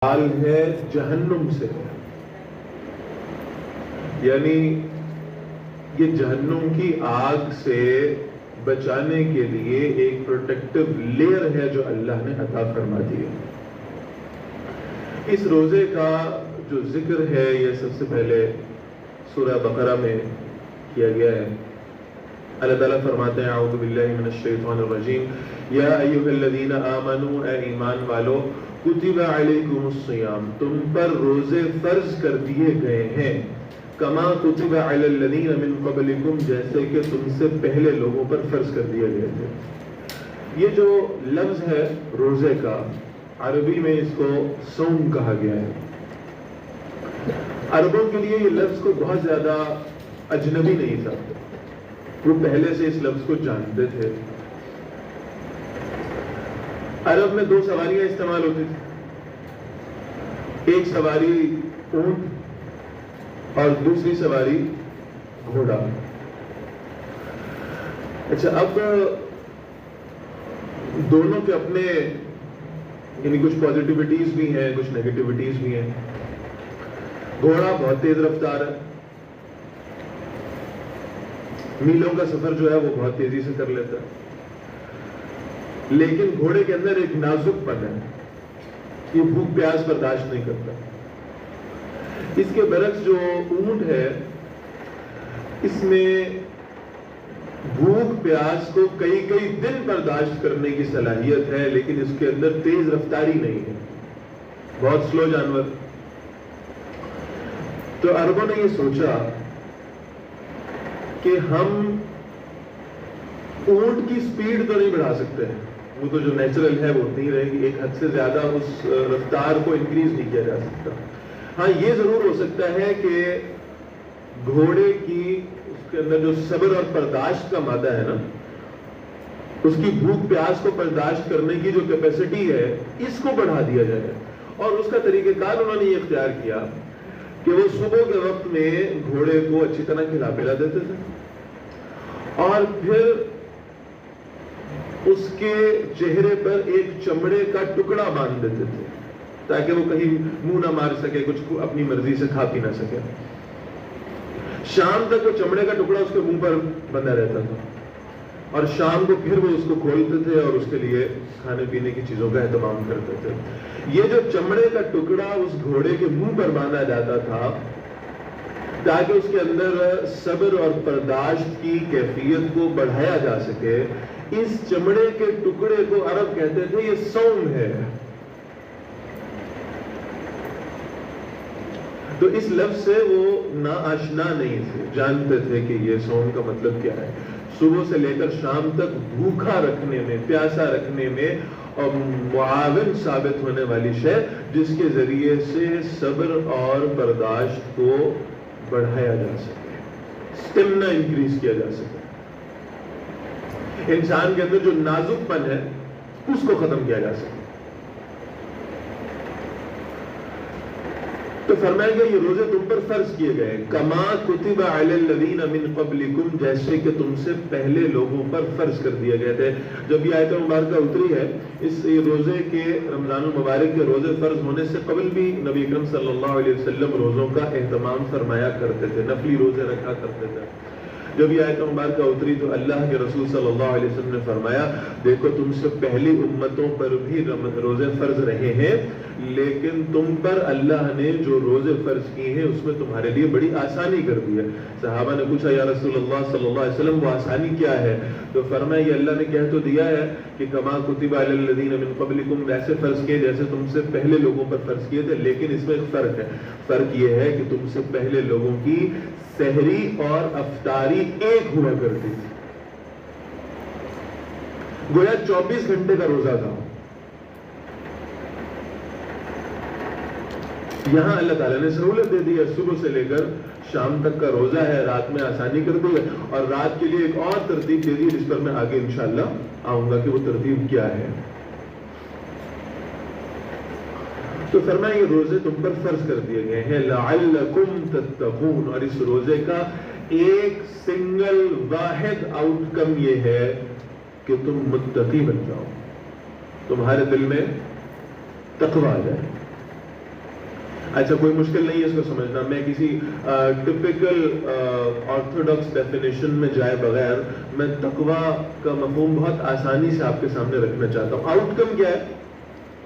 حال ہے جہنم سے، یعنی یہ جہنم کی آگ سے بچانے کے لیے ایک پروٹیکٹیو لیئر ہے جو اللہ نے عطا فرما دی ہے۔ اس روزے کا جو ذکر ہے یہ سب سے پہلے سورہ بقرہ میں کیا گیا ہے۔ اللہ تعالیٰ فرماتے ہیں اعوذ باللہ من الشیطان الرجیم یا ایھا الذین آمنوا، اے ایمان والو، کتب علیکم الصیام، تم پر روزے فرض کر دیے گئے ہیں، کما کتب علی الذین من قبلکم، جیسے کہ تم سے پہلے لوگوں پر فرض کر دیے گئے تھے۔ یہ جو لفظ ہے روزے کا، عربی میں اس کو صوم کہا گیا ہے۔ عربوں کے لیے یہ لفظ کو بہت زیادہ اجنبی نہیں تھا، وہ پہلے سے اس لفظ کو جانتے تھے۔ عرب میں دو سواریاں استعمال ہوتی تھی، ایک سواری اونٹ اور دوسری سواری گھوڑا۔ اچھا، اب دونوں کے اپنے یعنی کچھ پازیٹیوٹیز بھی ہیں، کچھ نیگیٹیوٹیز بھی ہیں۔ گھوڑا بہت تیز رفتار ہے، میلوں کا سفر جو ہے وہ بہت تیزی سے کر لیتا ہے، لیکن گھوڑے کے اندر ایک نازک پن ہے، یہ بھوک پیاس برداشت نہیں کرتا۔ اس کے برعکس جو اونٹ ہے، اس میں بھوک پیاس کو کئی کئی دن برداشت کرنے کی صلاحیت ہے، لیکن اس کے اندر تیز رفتاری نہیں ہے، بہت سلو جانور۔ تو عربوں نے یہ سوچا کہ ہم اونٹ کی سپیڈ تو نہیں بڑھا سکتے، وہ تو جو نیچرل ہے وہ اتنی رہے گی، ایک حد سے زیادہ اس رفتار کو انکریز نہیں کیا جا سکتا۔ ہاں، یہ ضرور ہو سکتا ہے کہ گھوڑے کی اس کے اندر جو صبر اور برداشت کا مادہ ہے نا، اس کی بھوک پیاس کو برداشت کرنے کی جو کیپیسٹی ہے، اس کو بڑھا دیا جائے۔ اور اس کا طریقہ کار انہوں نے یہ اختیار کیا کہ وہ صبح کے وقت میں گھوڑے کو اچھی طرح کھلا پلا دیتے تھے، اور پھر اس کے چہرے پر ایک چمڑے کا ٹکڑا باندھ دیتے تھے تاکہ وہ کہیں منہ نہ مار سکے، کچھ اپنی مرضی سے کھا پی نہ سکے۔ شام تک وہ چمڑے کا ٹکڑا اس کے منہ پر بندھا رہتا تھا، اور شام کو پھر وہ اس کو کھولتے تھے اور اس کے لیے کھانے پینے کی چیزوں کا اہتمام کرتے تھے۔ یہ جو چمڑے کا ٹکڑا اس گھوڑے کے منہ پر باندھا جاتا تھا تاکہ اس کے اندر صبر اور برداشت کی کیفیت کو بڑھایا جا سکے، اس چمڑے کے ٹکڑے کو عرب کہتے تھے یہ صوم ہے۔ تو اس لفظ سے وہ ناآشنا نہیں تھے، جانتے تھے کہ یہ صوم کا مطلب کیا ہے۔ صبح سے لے کر شام تک بھوکا رکھنے میں، پیاسا رکھنے میں اور معاون ثابت ہونے والی شے، جس کے ذریعے سے صبر اور برداشت کو بڑھایا جا سکے، اسٹیمنا انکریز کیا جا سکے، انسان کے اندر جو نازک پن ہے اس کو ختم کیا جا سکے۔ تو فرمایا گیا یہ روزے تم پر فرض کیے گئے، کما کتب علی الذین من قبلکم، جیسے کہ تم سے پہلے لوگوں پر فرض کر دیے گئے تھے۔ جب یہ آیت مبارکہ اتری ہے، اس روزے کے، رمضان المبارک کے روزے فرض ہونے سے قبل بھی نبی اکرم صلی اللہ علیہ وسلم روزوں کا اہتمام فرمایا کرتے تھے، نفلی روزے رکھا کرتے تھے۔ جب یہ آیت مبارکہ اتری تو اللہ کے رسول صلی اللہ علیہ وسلم نے فرمایا، دیکھو تم سے پہلی امتوں پر بھی روزے فرض رہے ہیں، لیکن تم پر اللہ نے جو روزے فرض کیے ہیں اس میں تمہارے لیے بڑی آسانی کر دی ہے۔ صحابہ نے پوچھا یا رسول اللہ صلی اللہ علیہ وسلم وہ آسانی کیا ہے؟ تو فرمایا یہ اللہ نے کہہ تو دیا ہے کہ کما کتب علی الذین من قبلکم، ویسے فرض کیے جیسے تم سے پہلے لوگوں پر فرض کیے تھے، لیکن اس میں ایک فرق ہے۔ فرق یہ ہے کہ تم سے پہلے لوگوں کی سحری اور افطاری ایک ہوا کرتی تھی، گویا 24 گھنٹے کا روزہ تھا۔ یہاں اللہ تعالیٰ نے سہولت دے دی ہے، صبح سے لے کر شام تک کا روزہ ہے، رات میں آسانی کر دی ہے، اور رات کے لیے ایک اور ترتیب دے دی جس پر میں آگے انشاءاللہ آؤں گا کہ وہ ترتیب کیا ہے۔ تو فرمایا یہ روزے تم پر فرض کر دیے گئے ہیں، لعلکم تتقون، اور اس روزے کا ایک سنگل واحد آؤٹ کم یہ ہے کہ تم متقی بن جاؤ، تمہارے دل میں تقویٰ آ جائے۔ اچھا کوئی مشکل نہیں ہے اس کو سمجھنا. میں کسی ٹپیکل آرتھوڈاکس ڈیفینیشن میں جائے بغیر میں تقویٰ کا مفہوم بہت آسانی سے آپ کے سامنے رکھنا چاہتا ہوں. آؤٹ کم کیا ہے؟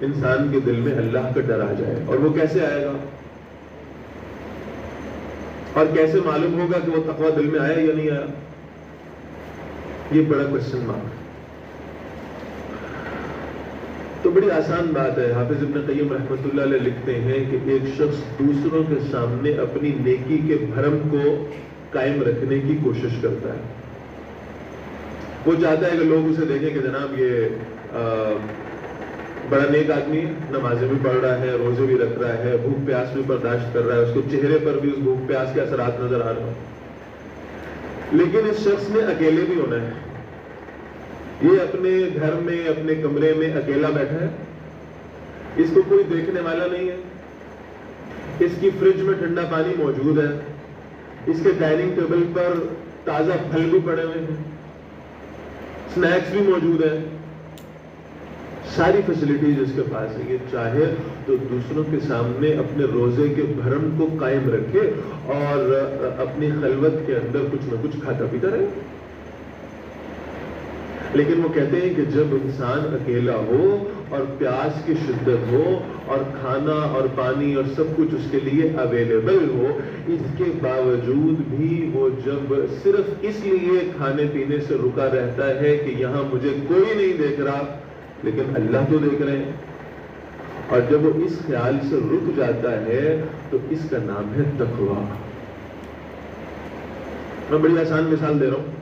انسان کے دل میں اللہ کا ڈر آ جائے. اور وہ کیسے آئے گا اور کیسے معلوم ہوگا کہ وہ تقویٰ دل میں آیا یا نہیں آیا؟ یہ بڑا کوشچن مارک. تو بڑی آسان بات ہے. حافظ ابن قیم رحمۃ اللہ علیہ لکھتے ہیں کہ ایک شخص دوسروں کے سامنے اپنی نیکی کے بھرم کو قائم رکھنے کی کوشش کرتا ہے. وہ چاہتا ہے کہ لوگ اسے دیکھیں کہ جناب یہ بڑا نیک آدمی ہے, نمازیں بھی پڑھ رہا ہے, روزے بھی رکھ رہا ہے, بھوک پیاس بھی برداشت کر رہا ہے, اس کو چہرے پر بھی اس بھوک پیاس کے اثرات نظر آ رہے ہیں. لیکن اس شخص نے اکیلے بھی ہونا ہے. یہ اپنے گھر میں اپنے کمرے میں اکیلا بیٹھا ہے, اس کو کوئی دیکھنے والا نہیں ہے, اس کی فریج میں ٹھنڈا پانی موجود ہے, اس کے ڈائننگ ٹیبل پر تازہ پھل بھی پڑے ہوئے ہیں, سنیکس بھی موجود ہیں, ساری فیسلٹیز اس کے پاس ہے. یہ چاہے تو دوسروں کے سامنے اپنے روزے کے بھرم کو قائم رکھے اور اپنی خلوت کے اندر کچھ نہ کچھ کھاتا پیتا رہے. لیکن وہ کہتے ہیں کہ جب انسان اکیلا ہو اور پیاس کی شدت ہو اور کھانا اور پانی اور سب کچھ اس کے لیے اویلیبل ہو, اس کے باوجود بھی وہ جب صرف اس لیے کھانے پینے سے رکا رہتا ہے کہ یہاں مجھے کوئی نہیں دیکھ رہا لیکن اللہ تو دیکھ رہے ہیں, اور جب وہ اس خیال سے رک جاتا ہے تو اس کا نام ہے تقویٰ. میں بڑی آسان مثال دے رہا ہوں,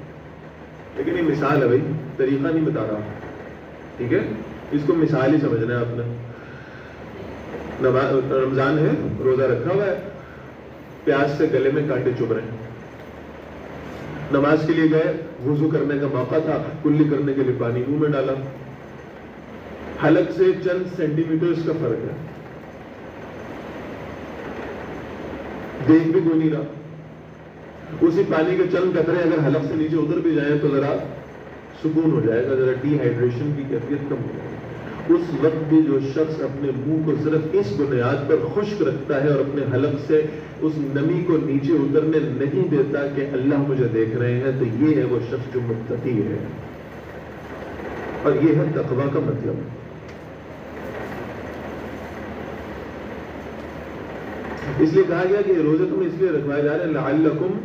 لیکن یہ مثال ہے بھائی, طریقہ نہیں بتا رہا, ٹھیک ہے؟ اس کو مثال ہی سمجھنا ہے آپ نے. رمضان ہے, روزہ رکھا ہوا ہے, پیاس سے گلے میں کانٹے چبھ رہے ہیں, نماز کے لیے گئے, وضو کرنے کا موقع تھا, کلی کرنے کے لیے پانی منہ میں ڈالا, حلق سے چند سینٹی میٹرز کا فرق ہے, دیکھ بھی کوئی نہیں رہا. اسی پانی کے چند قطرے اگر حلق سے نیچے اتر بھی جائیں تو ذرا سکون ہو جائے گا, ذرا ڈی ہائیڈریشن کی کیفیت کم ہو جائے گی. اس وقت بھی جو شخص اپنے منہ کو صرف اس بنیاد پر خشک رکھتا ہے اور اپنے حلق سے اس نمی کو نیچے اترنے نہیں دیتا کہ اللہ مجھے دیکھ رہے ہیں, تو یہ ہے وہ شخص جو متقی ہے, اور یہ ہے تقویٰ کا مطلب. اس لیے کہا گیا کہ روزے تم اس لیے رکھوائے جا رہے ہیں لعلکم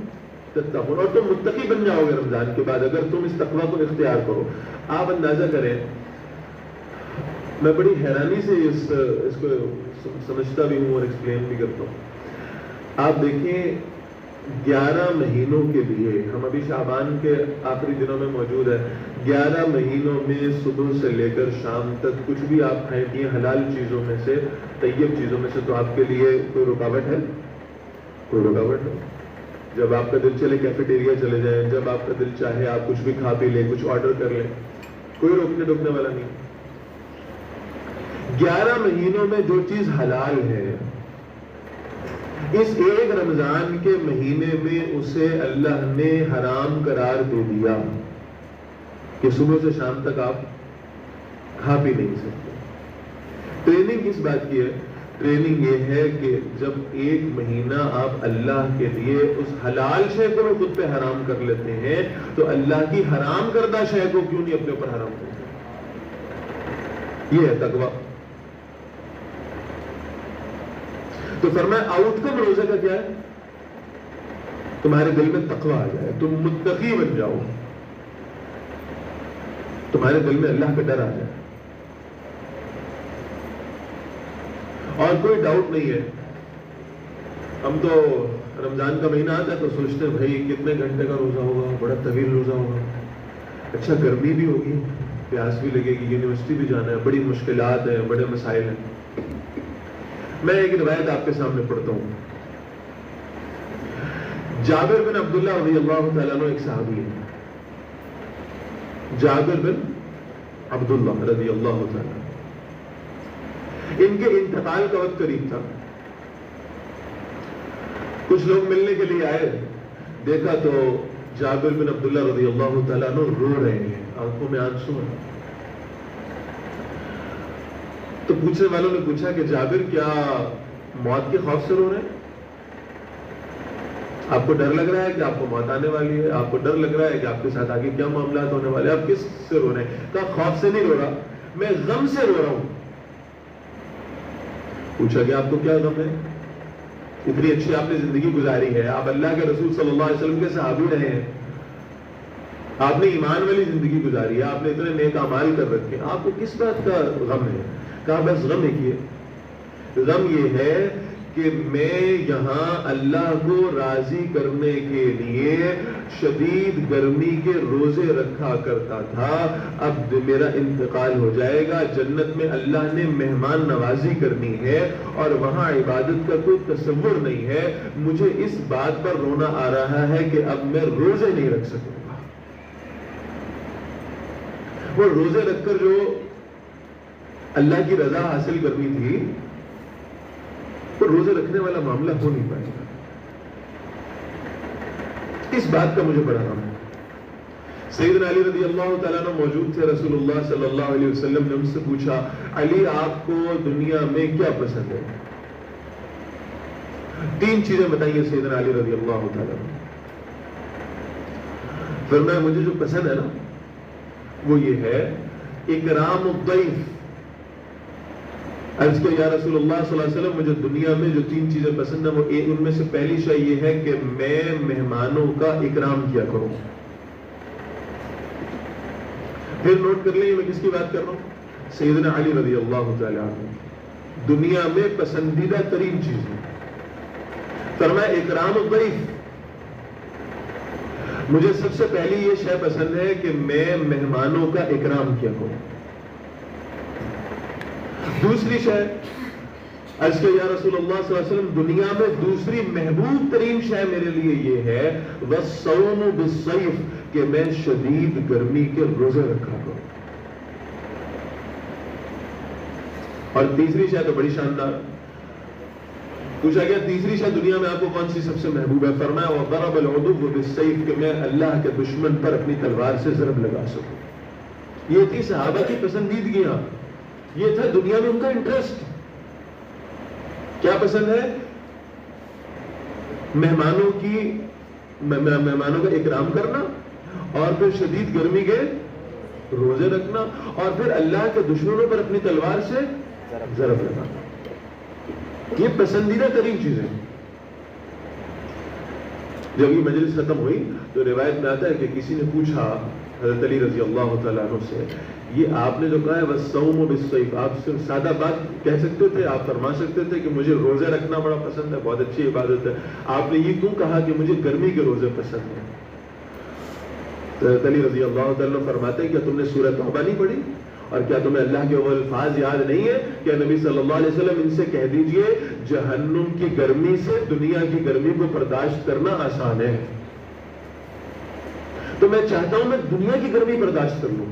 تتقون, اور تم متقی بن جاؤ گے رمضان کے بعد اگر تم اس تقویٰ کو اختیار کرو. آپ اندازہ کریں, میں بڑی حیرانی سے اس کو سمجھتا بھی ہوں اور ایکسپلین بھی کرتا ہوں. آپ دیکھیں 11 مہینوں کے لیے, ہم ابھی شعبان کے آخری دنوں میں موجود ہیں, 11 مہینوں میں صبح سے لے کر شام تک کچھ بھی آپ کھائیں پیئیں حلال چیزوں میں سے, طیب چیزوں میں سے, تو آپ کے لیے کوئی رکاوٹ ہے؟ کوئی رکاوٹ ہے؟ جب آپ کا دل چلے کیفیٹیریا چلے جائیں, جب آپ کا دل چاہے آپ کچھ بھی کھا پی لیں, کچھ آرڈر کر لیں, کوئی روکنے ٹوکنے والا نہیں. 11 مہینوں میں جو چیز حلال ہے, اس ایک رمضان کے مہینے میں اسے اللہ نے حرام قرار دے دیا کہ صبح سے شام تک آپ کھا پی نہیں سکتے. ٹریننگ کس بات کی ہے؟ ٹریننگ یہ ہے کہ جب ایک مہینہ آپ اللہ کے لیے اس حلال شے کو خود پہ حرام کر لیتے ہیں تو اللہ کی حرام کردہ شے کو کیوں نہیں اپنے اوپر حرام کرتے؟ یہ ہے تقویٰ. تو فرمایا آؤٹ کم روزے کا کیا ہے؟ تمہارے دل میں تقویٰ آ جائے, تم متقی بن جاؤ, تمہارے دل میں اللہ کا ڈر آ جائے. اور کوئی ڈاؤٹ نہیں ہے, ہم تو رمضان کا مہینہ آتا ہے تو سوچتے ہیں بھائی کتنے گھنٹے کا روزہ ہوگا, بڑا طویل روزہ ہوگا, اچھا گرمی بھی ہوگی, پیاس بھی لگے گی, یونیورسٹی بھی جانا ہے, بڑی مشکلات ہیں, بڑے مسائل ہیں. میں ایک روایت آپ کے سامنے پڑھتا ہوں. جابر بن عبداللہ رضی اللہ تعالیٰ عنہ ایک صحابی ہے, جابر بن عبداللہ رضی اللہ تعالیٰ. ان کے انتقال کا وقت قریب تھا. کچھ لوگ ملنے کے لیے آئے, دیکھا تو جابر بن عبداللہ رضی اللہ تعالیٰ عنہ رو رہے ہیں, آنکھوں میں آنسو ہیں. تو پوچھنے والوں نے پوچھا کہ جابر کیا موت کے خوف سے رو رہے ہیں؟ آپ کو ڈر لگ رہا ہے کہ آپ کو موت آنے والی ہے، آپ کو ڈر لگ رہا ہے کہ آپ کے ساتھ آگے کیا معاملات ہونے والے ہیں، آپ کس سے رو رہے ہیں؟ کہا خوف سے نہیں رو رہا، میں غم سے رو رہا ہوں۔ پوچھا کہ آپ کو کیا غم ہے؟ اتنی اچھی آپ نے زندگی گزاری ہے، آپ اللہ کے رسول صلی اللہ علیہ وسلم کے صحابی رہے ہیں، آپ نے ایمان والی زندگی گزاری ہے، آپ نے اتنے نیک اعمال کر رکھے ہیں، آپ کو کس بات کا غم ہے؟ کہا بس غم ایک ہی ہے، غم یہ ہے کہ میں یہاں اللہ کو راضی کرنے کے لیے شدید گرمی کے روزے رکھا کرتا تھا، اب میرا انتقال ہو جائے گا، جنت میں اللہ نے مہمان نوازی کرنی ہے اور وہاں عبادت کا کوئی تصور نہیں ہے، مجھے اس بات پر رونا آ رہا ہے کہ اب میں روزے نہیں رکھ سکوں گا۔ وہ روزے رکھ کر جو اللہ کی رضا حاصل کرنی تھی، وہ روزے رکھنے والا معاملہ ہو نہیں پائے گا۔ اس بات کا مجھے بڑا غم ہے۔ سیدنا علی رضی اللہ تعالیٰ عنہ موجود تھے، رسول اللہ صلی اللہ علیہ وسلم نے ان سے پوچھا علی آپ کو دنیا میں کیا پسند ہے؟ 3 چیزیں بتائیے سیدنا علی رضی اللہ تعالیٰ عنہ۔ فرمایا مجھے جو پسند ہے نا وہ یہ ہے اکرام الضیف۔ عرض کیا یا رسول اللہ صلی اللہ علیہ وسلم مجھے دنیا میں جو 3 چیزیں پسند ہیں وہ ان میں سے پہلی شے یہ ہے کہ میں مہمانوں کا اکرام کیا کروں۔ پھر نوٹ کر لیں میں کس کی بات کر رہا ہوں؟ سیدنا علی رضی اللہ تعالی عنہ۔ دنیا میں پسندیدہ ترین چیز ہے، فرمایا اکرام الضیف، مجھے سب سے پہلی یہ شے پسند ہے کہ میں مہمانوں کا اکرام کیا کروں۔ دوسری شے عرض کہ یا رسول اللہ صلی اللہ علیہ وسلم دنیا میں دوسری محبوب ترین شے میرے لیے یہ ہے والصوم بالصیف، کہ میں شدید گرمی کے روزے رکھا کروں۔ اور تیسری شے تو بڑی شاندار، پوچھا گیا تیسری شے دنیا میں آپ کو کون سی سب سے محبوب ہے؟ فرمایا وضرب العدو بالسیف، کہ میں اللہ کے دشمن پر اپنی تلوار سے ضرب لگا سکوں۔ یہ تھی صحابہ کی پسندیدگیاں، یہ تھا دنیا میں ان کا انٹرسٹ۔ کیا پسند ہے؟ مہمانوں کا اکرام کرنا، اور پھر شدید گرمی کے روزے رکھنا، اور پھر اللہ کے دشمنوں پر اپنی تلوار سے ضرب لگانا۔ یہ پسندیدہ ترین چیزیں۔ جب یہ مجلس ختم ہوئی تو روایت میں آتا ہے کہ کسی نے پوچھا حضرت علی رضی اللہ تعالیٰ عنہ سے یہ آپ نے جو کہا ہے والصوم بالصیف، آپ صرف سادہ بات کہہ سکتے تھے، آپ فرما سکتے تھے کہ مجھے روزے رکھنا بڑا پسند ہے، بہت اچھی عبادت ہے، آپ نے یہ کیوں کہا کہ مجھے گرمی کے روزے پسند ہیں؟ تو حضرت علی رضی اللہ تعالیٰ فرماتے ہیں کیا تم نے سورہ توبہ نہیں پڑھی؟ اور کیا تمہیں اللہ کے وہ الفاظ یاد نہیں ہے کہ نبی صلی اللہ علیہ وسلم ان سے کہہ دیجئے جہنم کی گرمی سے دنیا کی گرمی کو برداشت کرنا آسان ہے۔ تو میں چاہتا ہوں میں دنیا کی گرمی برداشت کر لوں،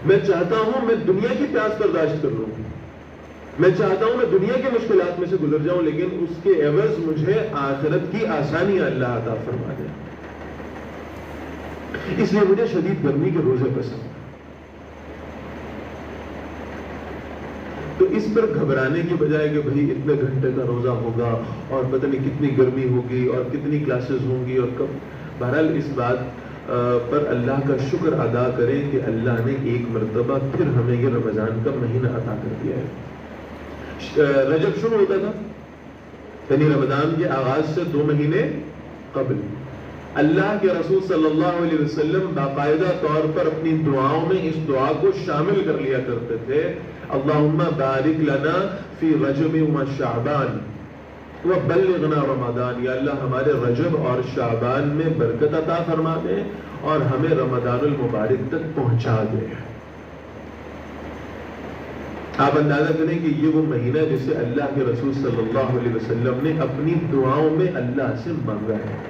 میں چاہتا ہوں میں دنیا کی پیاس برداشت کر لوں، میں چاہتا ہوں میں دنیا کی مشکلات میں سے گزر جاؤں، لیکن اس کے عوض مجھے آخرت کی آسانیاں اللہ عطا فرما دے۔ اس لیے مجھے شدید گرمی کے روزے پسند۔ تو اس پر گھبرانے کی بجائے کہ بھئی اتنے گھنٹے کا روزہ ہوگا اور پتہ نہیں کتنی گرمی ہوگی اور کتنی کلاسز ہوں گی اور کب، بہرحال اس بات پر اللہ کا شکر ادا کریں کہ اللہ نے ایک مرتبہ پھر ہمیں یہ رمضان کا مہینہ عطا کر دیا ہے۔ رجب شروع ہوتا تھا، یعنی رمضان کے آغاز سے 2 مہینے قبل اللہ کے رسول صلی اللہ علیہ وسلم باقاعدہ طور پر اپنی دعاؤں میں اس دعا کو شامل کر لیا کرتے تھے، اللہم بارک لنا فی رجب و شعبان وبلغنا رمضان، یا اللہ ہمارے رجب اور شعبان میں برکت عطا فرما دے اور ہمیں رمضان المبارک تک پہنچا دے۔ آپ اندازہ کریں کہ یہ وہ مہینہ جسے اللہ کے رسول صلی اللہ علیہ وسلم نے اپنی دعاؤں میں اللہ سے مانگا ہے۔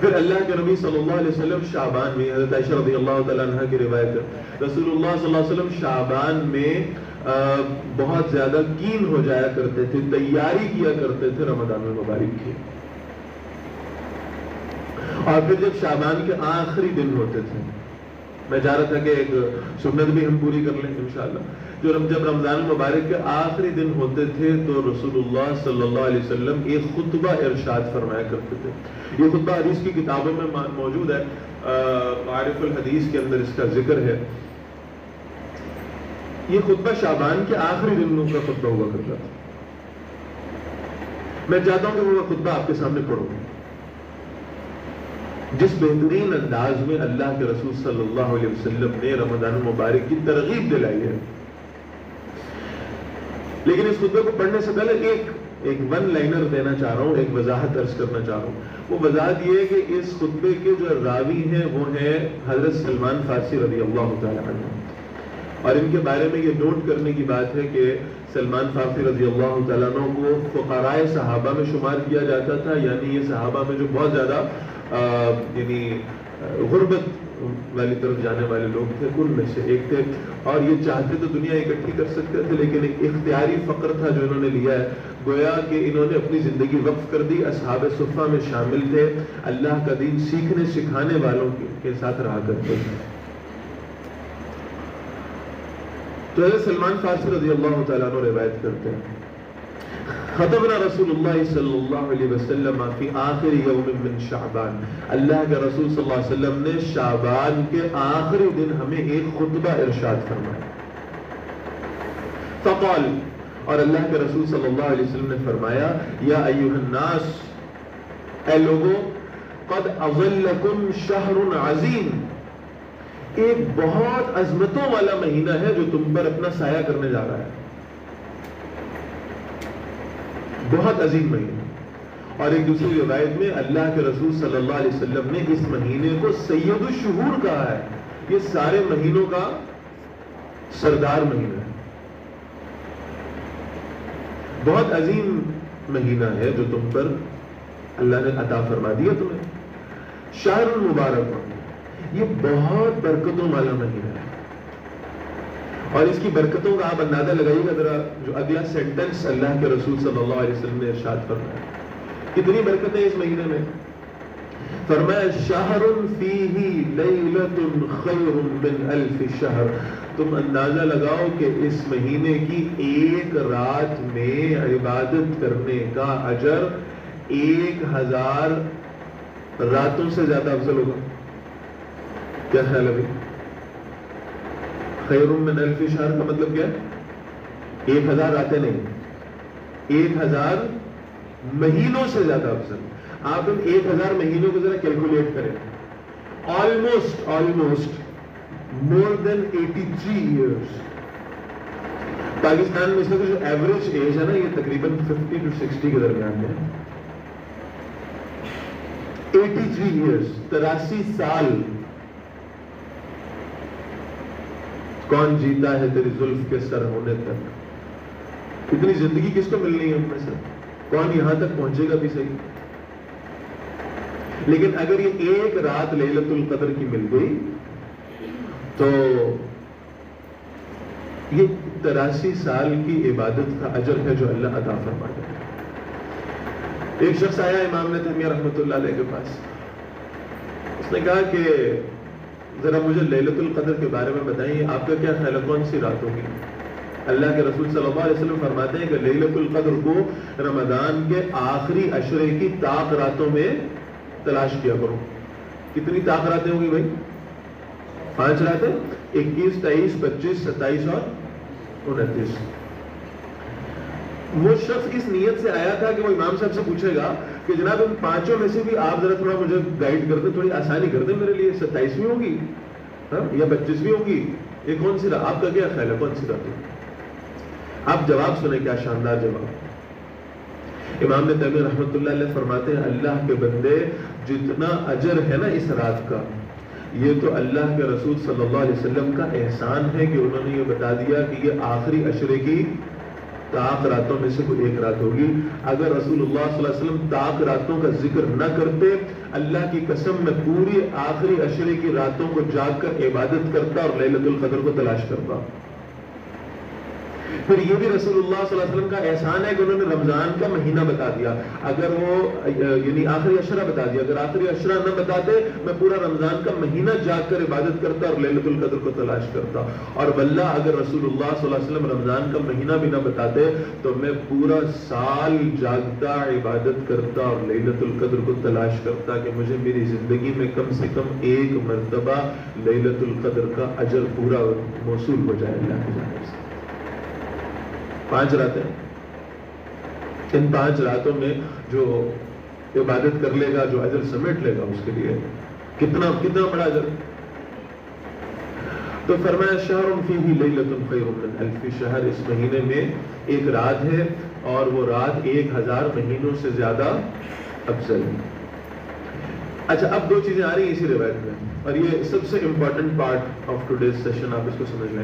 پھر اللہ کے نبی صلی اللہ علیہ وسلم شعبان میں، حضرت عائشہ رضی اللہ تعالیٰ عنہ کی روایت ہے، رسول اللہ صلی اللہ علیہ وسلم شعبان میں بہت زیادہ کین ہو جایا کرتے تھے، تیاری کیا کرتے تھے رمضان المبارک کی۔ اور پھر جب شعبان کے آخری دن ہوتے تھے میں چاہ رہا تھا کہ ایک سنت بھی ہم پوری کر لیں انشاءاللہ. جب رمضان المبارک کے آخری دن ہوتے تھے تو رسول اللہ صلی اللہ علیہ وسلم ایک خطبہ ارشاد فرمایا کرتے تھے. یہ خطبہ حدیث کی کتابوں میں موجود ہے، معارف الحدیث کے اندر اس کا ذکر ہے. یہ خطبہ شعبان کے آخری دنوں کا خطبہ ہوا کرتا تھا. میں چاہتا ہوں کہ وہ خطبہ آپ کے سامنے پڑھوں. جس بہترین انداز میں اللہ کے رسول صلی اللہ علیہ وسلم نے رمضان المبارک کی ترغیب دلائی ہے. لیکن اس خطبے کو پڑھنے سے پہلے ایک ون لائنر دینا چاہ رہا ہوں، ایک وضاحت عرض کرنا چاہ رہا ہوں. وہ وضاحت یہ ہے کہ اس خطبے کے جو راوی ہیں وہ ہیں حضرت سلمان فارسی رضی اللہ تعالی عنہ. اور ان کے بارے میں یہ نوٹ کرنے کی بات ہے کہ سلمان فارسی رضی اللہ تعالیٰ عنہ کو فقراء صحابہ میں شمار کیا جاتا تھا. یعنی یہ صحابہ میں جو بہت زیادہ یعنی غربت والی طرف جانے والے لوگ تھے ان میں سے ایک تھے. اور یہ چاہتے تو دنیا اکٹھی کر سکتے تھے، لیکن ایک اختیاری فقر تھا جو انہوں نے لیا ہے. گویا کہ انہوں نے اپنی زندگی وقف کر دی، اصحاب صفہ میں شامل تھے، اللہ کا دین سیکھنے سکھانے والوں کے ساتھ رہا کرتے تھے. تو حضرت سلمان فارسی رضی اللہ تعالیٰ عنہ روایت کرتے ہیں، خطبنا رسول اللہ صلی اللہ علیہ وسلم فی آخر یوم من شعبان. اللہ کے رسول صلی اللہ علیہ وسلم نے شعبان کے آخری دن ہمیں ایک خطبہ ارشاد فرمایا. فقال، اور اللہ کے رسول صلی اللہ علیہ وسلم نے فرمایا، یا ایھا الناس، اے لوگو، قد اظلکم شہر عظیم، ایک بہت عظمتوں والا مہینہ ہے جو تم پر اپنا سایہ کرنے جا رہا ہے. بہت عظیم مہینہ. اور ایک دوسری روایت میں اللہ کے رسول صلی اللہ علیہ وسلم نے اس مہینے کو سید الشہور کہا ہے. یہ سارے مہینوں کا سردار مہینہ ہے. بہت عظیم مہینہ ہے جو تم پر اللہ نے عطا فرما دیا تمہیں. شہر المبارک، یہ بہت برکتوں والا مہینہ ہے. اور اس کی برکتوں کا آپ اندازہ لگائیے گا ذرا، جو اگلا سینٹنس اللہ کے رسول صلی اللہ علیہ وسلم نے ارشاد فرمایا. کتنی برکتیں اس مہینے میں. فرمایا، شہر فیہ لیلۃ خیر من الف شہر. تم اندازہ لگاؤ کہ اس مہینے کی ایک رات میں عبادت کرنے کا اجر 1000 راتوں سے زیادہ افضل ہوگا. کیا خیال ہے؟ خیر من الف شہر کا مطلب کیا ہے؟ 1000 راتیں نہیں، 1000 مہینوں سے زیادہ افضل. آپ ان 1000 مہینوں کو ذرا کیلکولیٹ کریں. آلموسٹ مور دین 83 ایئرس. پاکستان میں اس کا جو ایوریج ایج ہے نا، یہ تقریباً 50 to 60 کے درمیان ہے. 83 ایئرس، 83 سال. کون جیتا ہے تیری زلف کے سر ہونے تک؟ اتنی زندگی کس کو ملنی ہے ان میں سے؟ کون یہاں تک پہنچے گا بھی صحیح؟ لیکن اگر یہ ایک رات لیلۃ القدر کی مل گئی تو یہ 83 سال کی عبادت کا اجر ہے جو اللہ عطا فرما دے. ایک شخص آیا امام ابن تیمیہ رحمۃ اللہ علیہ کے پاس. اس نے کہا کہ ذرا مجھے لیلۃ القدر کے بارے میں بتائیے، آپ کا کیا خیال ہے کون سی رات ہوگی؟ اللہ کے رسول صلی اللہ علیہ وسلم فرماتے ہیں کہ لیلۃ القدر کو رمضان کے آخری عشرے کی طاق راتوں میں تلاش کیا کرو. کتنی طاق راتیں ہوگی بھائی؟ 5 راتیں، 21، 23، 25، 27 اور 29. وہ شخص اس نیت سے آیا تھا کہ وہ امام صاحب سے پوچھے گا کہ جناب ان 5 میں سے بھی آپ ذرا تھوڑا مجھے گائیڈ کر دیں، تھوڑی آسانی کر دیں میرے لیے. 27ویں ہوگی یا 25ویں ہوگی؟ یہ کون سی رات؟ آپ کا کیا خیال ہے کون سی رات ہوگی؟ آپ جواب سنیں، کیا شاندار جواب. امام ابن تیمیہ رحمۃ اللہ علیہ فرماتے ہیں، اللہ کے بندے، جتنا اجر ہے نا اس رات کا، یہ تو اللہ کے رسول صلی اللہ علیہ وسلم کا احسان ہے کہ انہوں نے یہ بتا دیا کہ یہ آخری عشرے کی طاق راتوں میں سے کوئی ایک رات ہوگی. اگر رسول اللہ صلی اللہ علیہ وسلم طاق راتوں کا ذکر نہ کرتے، اللہ کی قسم میں پوری آخری عشرے کی راتوں کو جاگ کر عبادت کرتا اور لیلۃ القدر کو تلاش کرتا. پھر یہ بھی رسول اللہ صلی اللہ علیہ وسلم کا احسان ہے کہ انہوں نے رمضان کا مہینہ بتا دیا. اگر وہ یعنی آخری عشرہ بتا دیا, اگر آخری عشرہ نہ بتاتے میں پورا رمضان کا مہینہ جاگ کر عبادت کرتا اور لیلۃ القدر کو تلاش کرتا. اور واللہ اگر رسول اللہ صلی اللہ علیہ وسلم رمضان کا مہینہ بھی نہ بتاتے تو میں پورا سال جاگتا, عبادت کرتا اور لیلۃ القدر کو تلاش کرتا کہ مجھے میری زندگی میں کم سے کم ایک مرتبہ لیلۃ القدر کا اجر پورا موصول ہو جائے اللہ کی جانب سے. 5 راتیں, ان 5 راتوں میں جو عبادت کر لے گا, جو اجر سمیٹ لے گا, اس کے لیے کتنا بڑا اجر. تو فرمایا شہر فیہ لیلۃ خیر من الف شہر, اس مہینے میں ایک رات ہے اور وہ رات 1000 مہینوں سے زیادہ افضل ہے. اچھا, اب 2 چیزیں آ رہی ہیں اسی روایت میں, اور یہ سب سے important part of today's session, آپ اس کو سمجھ لیں.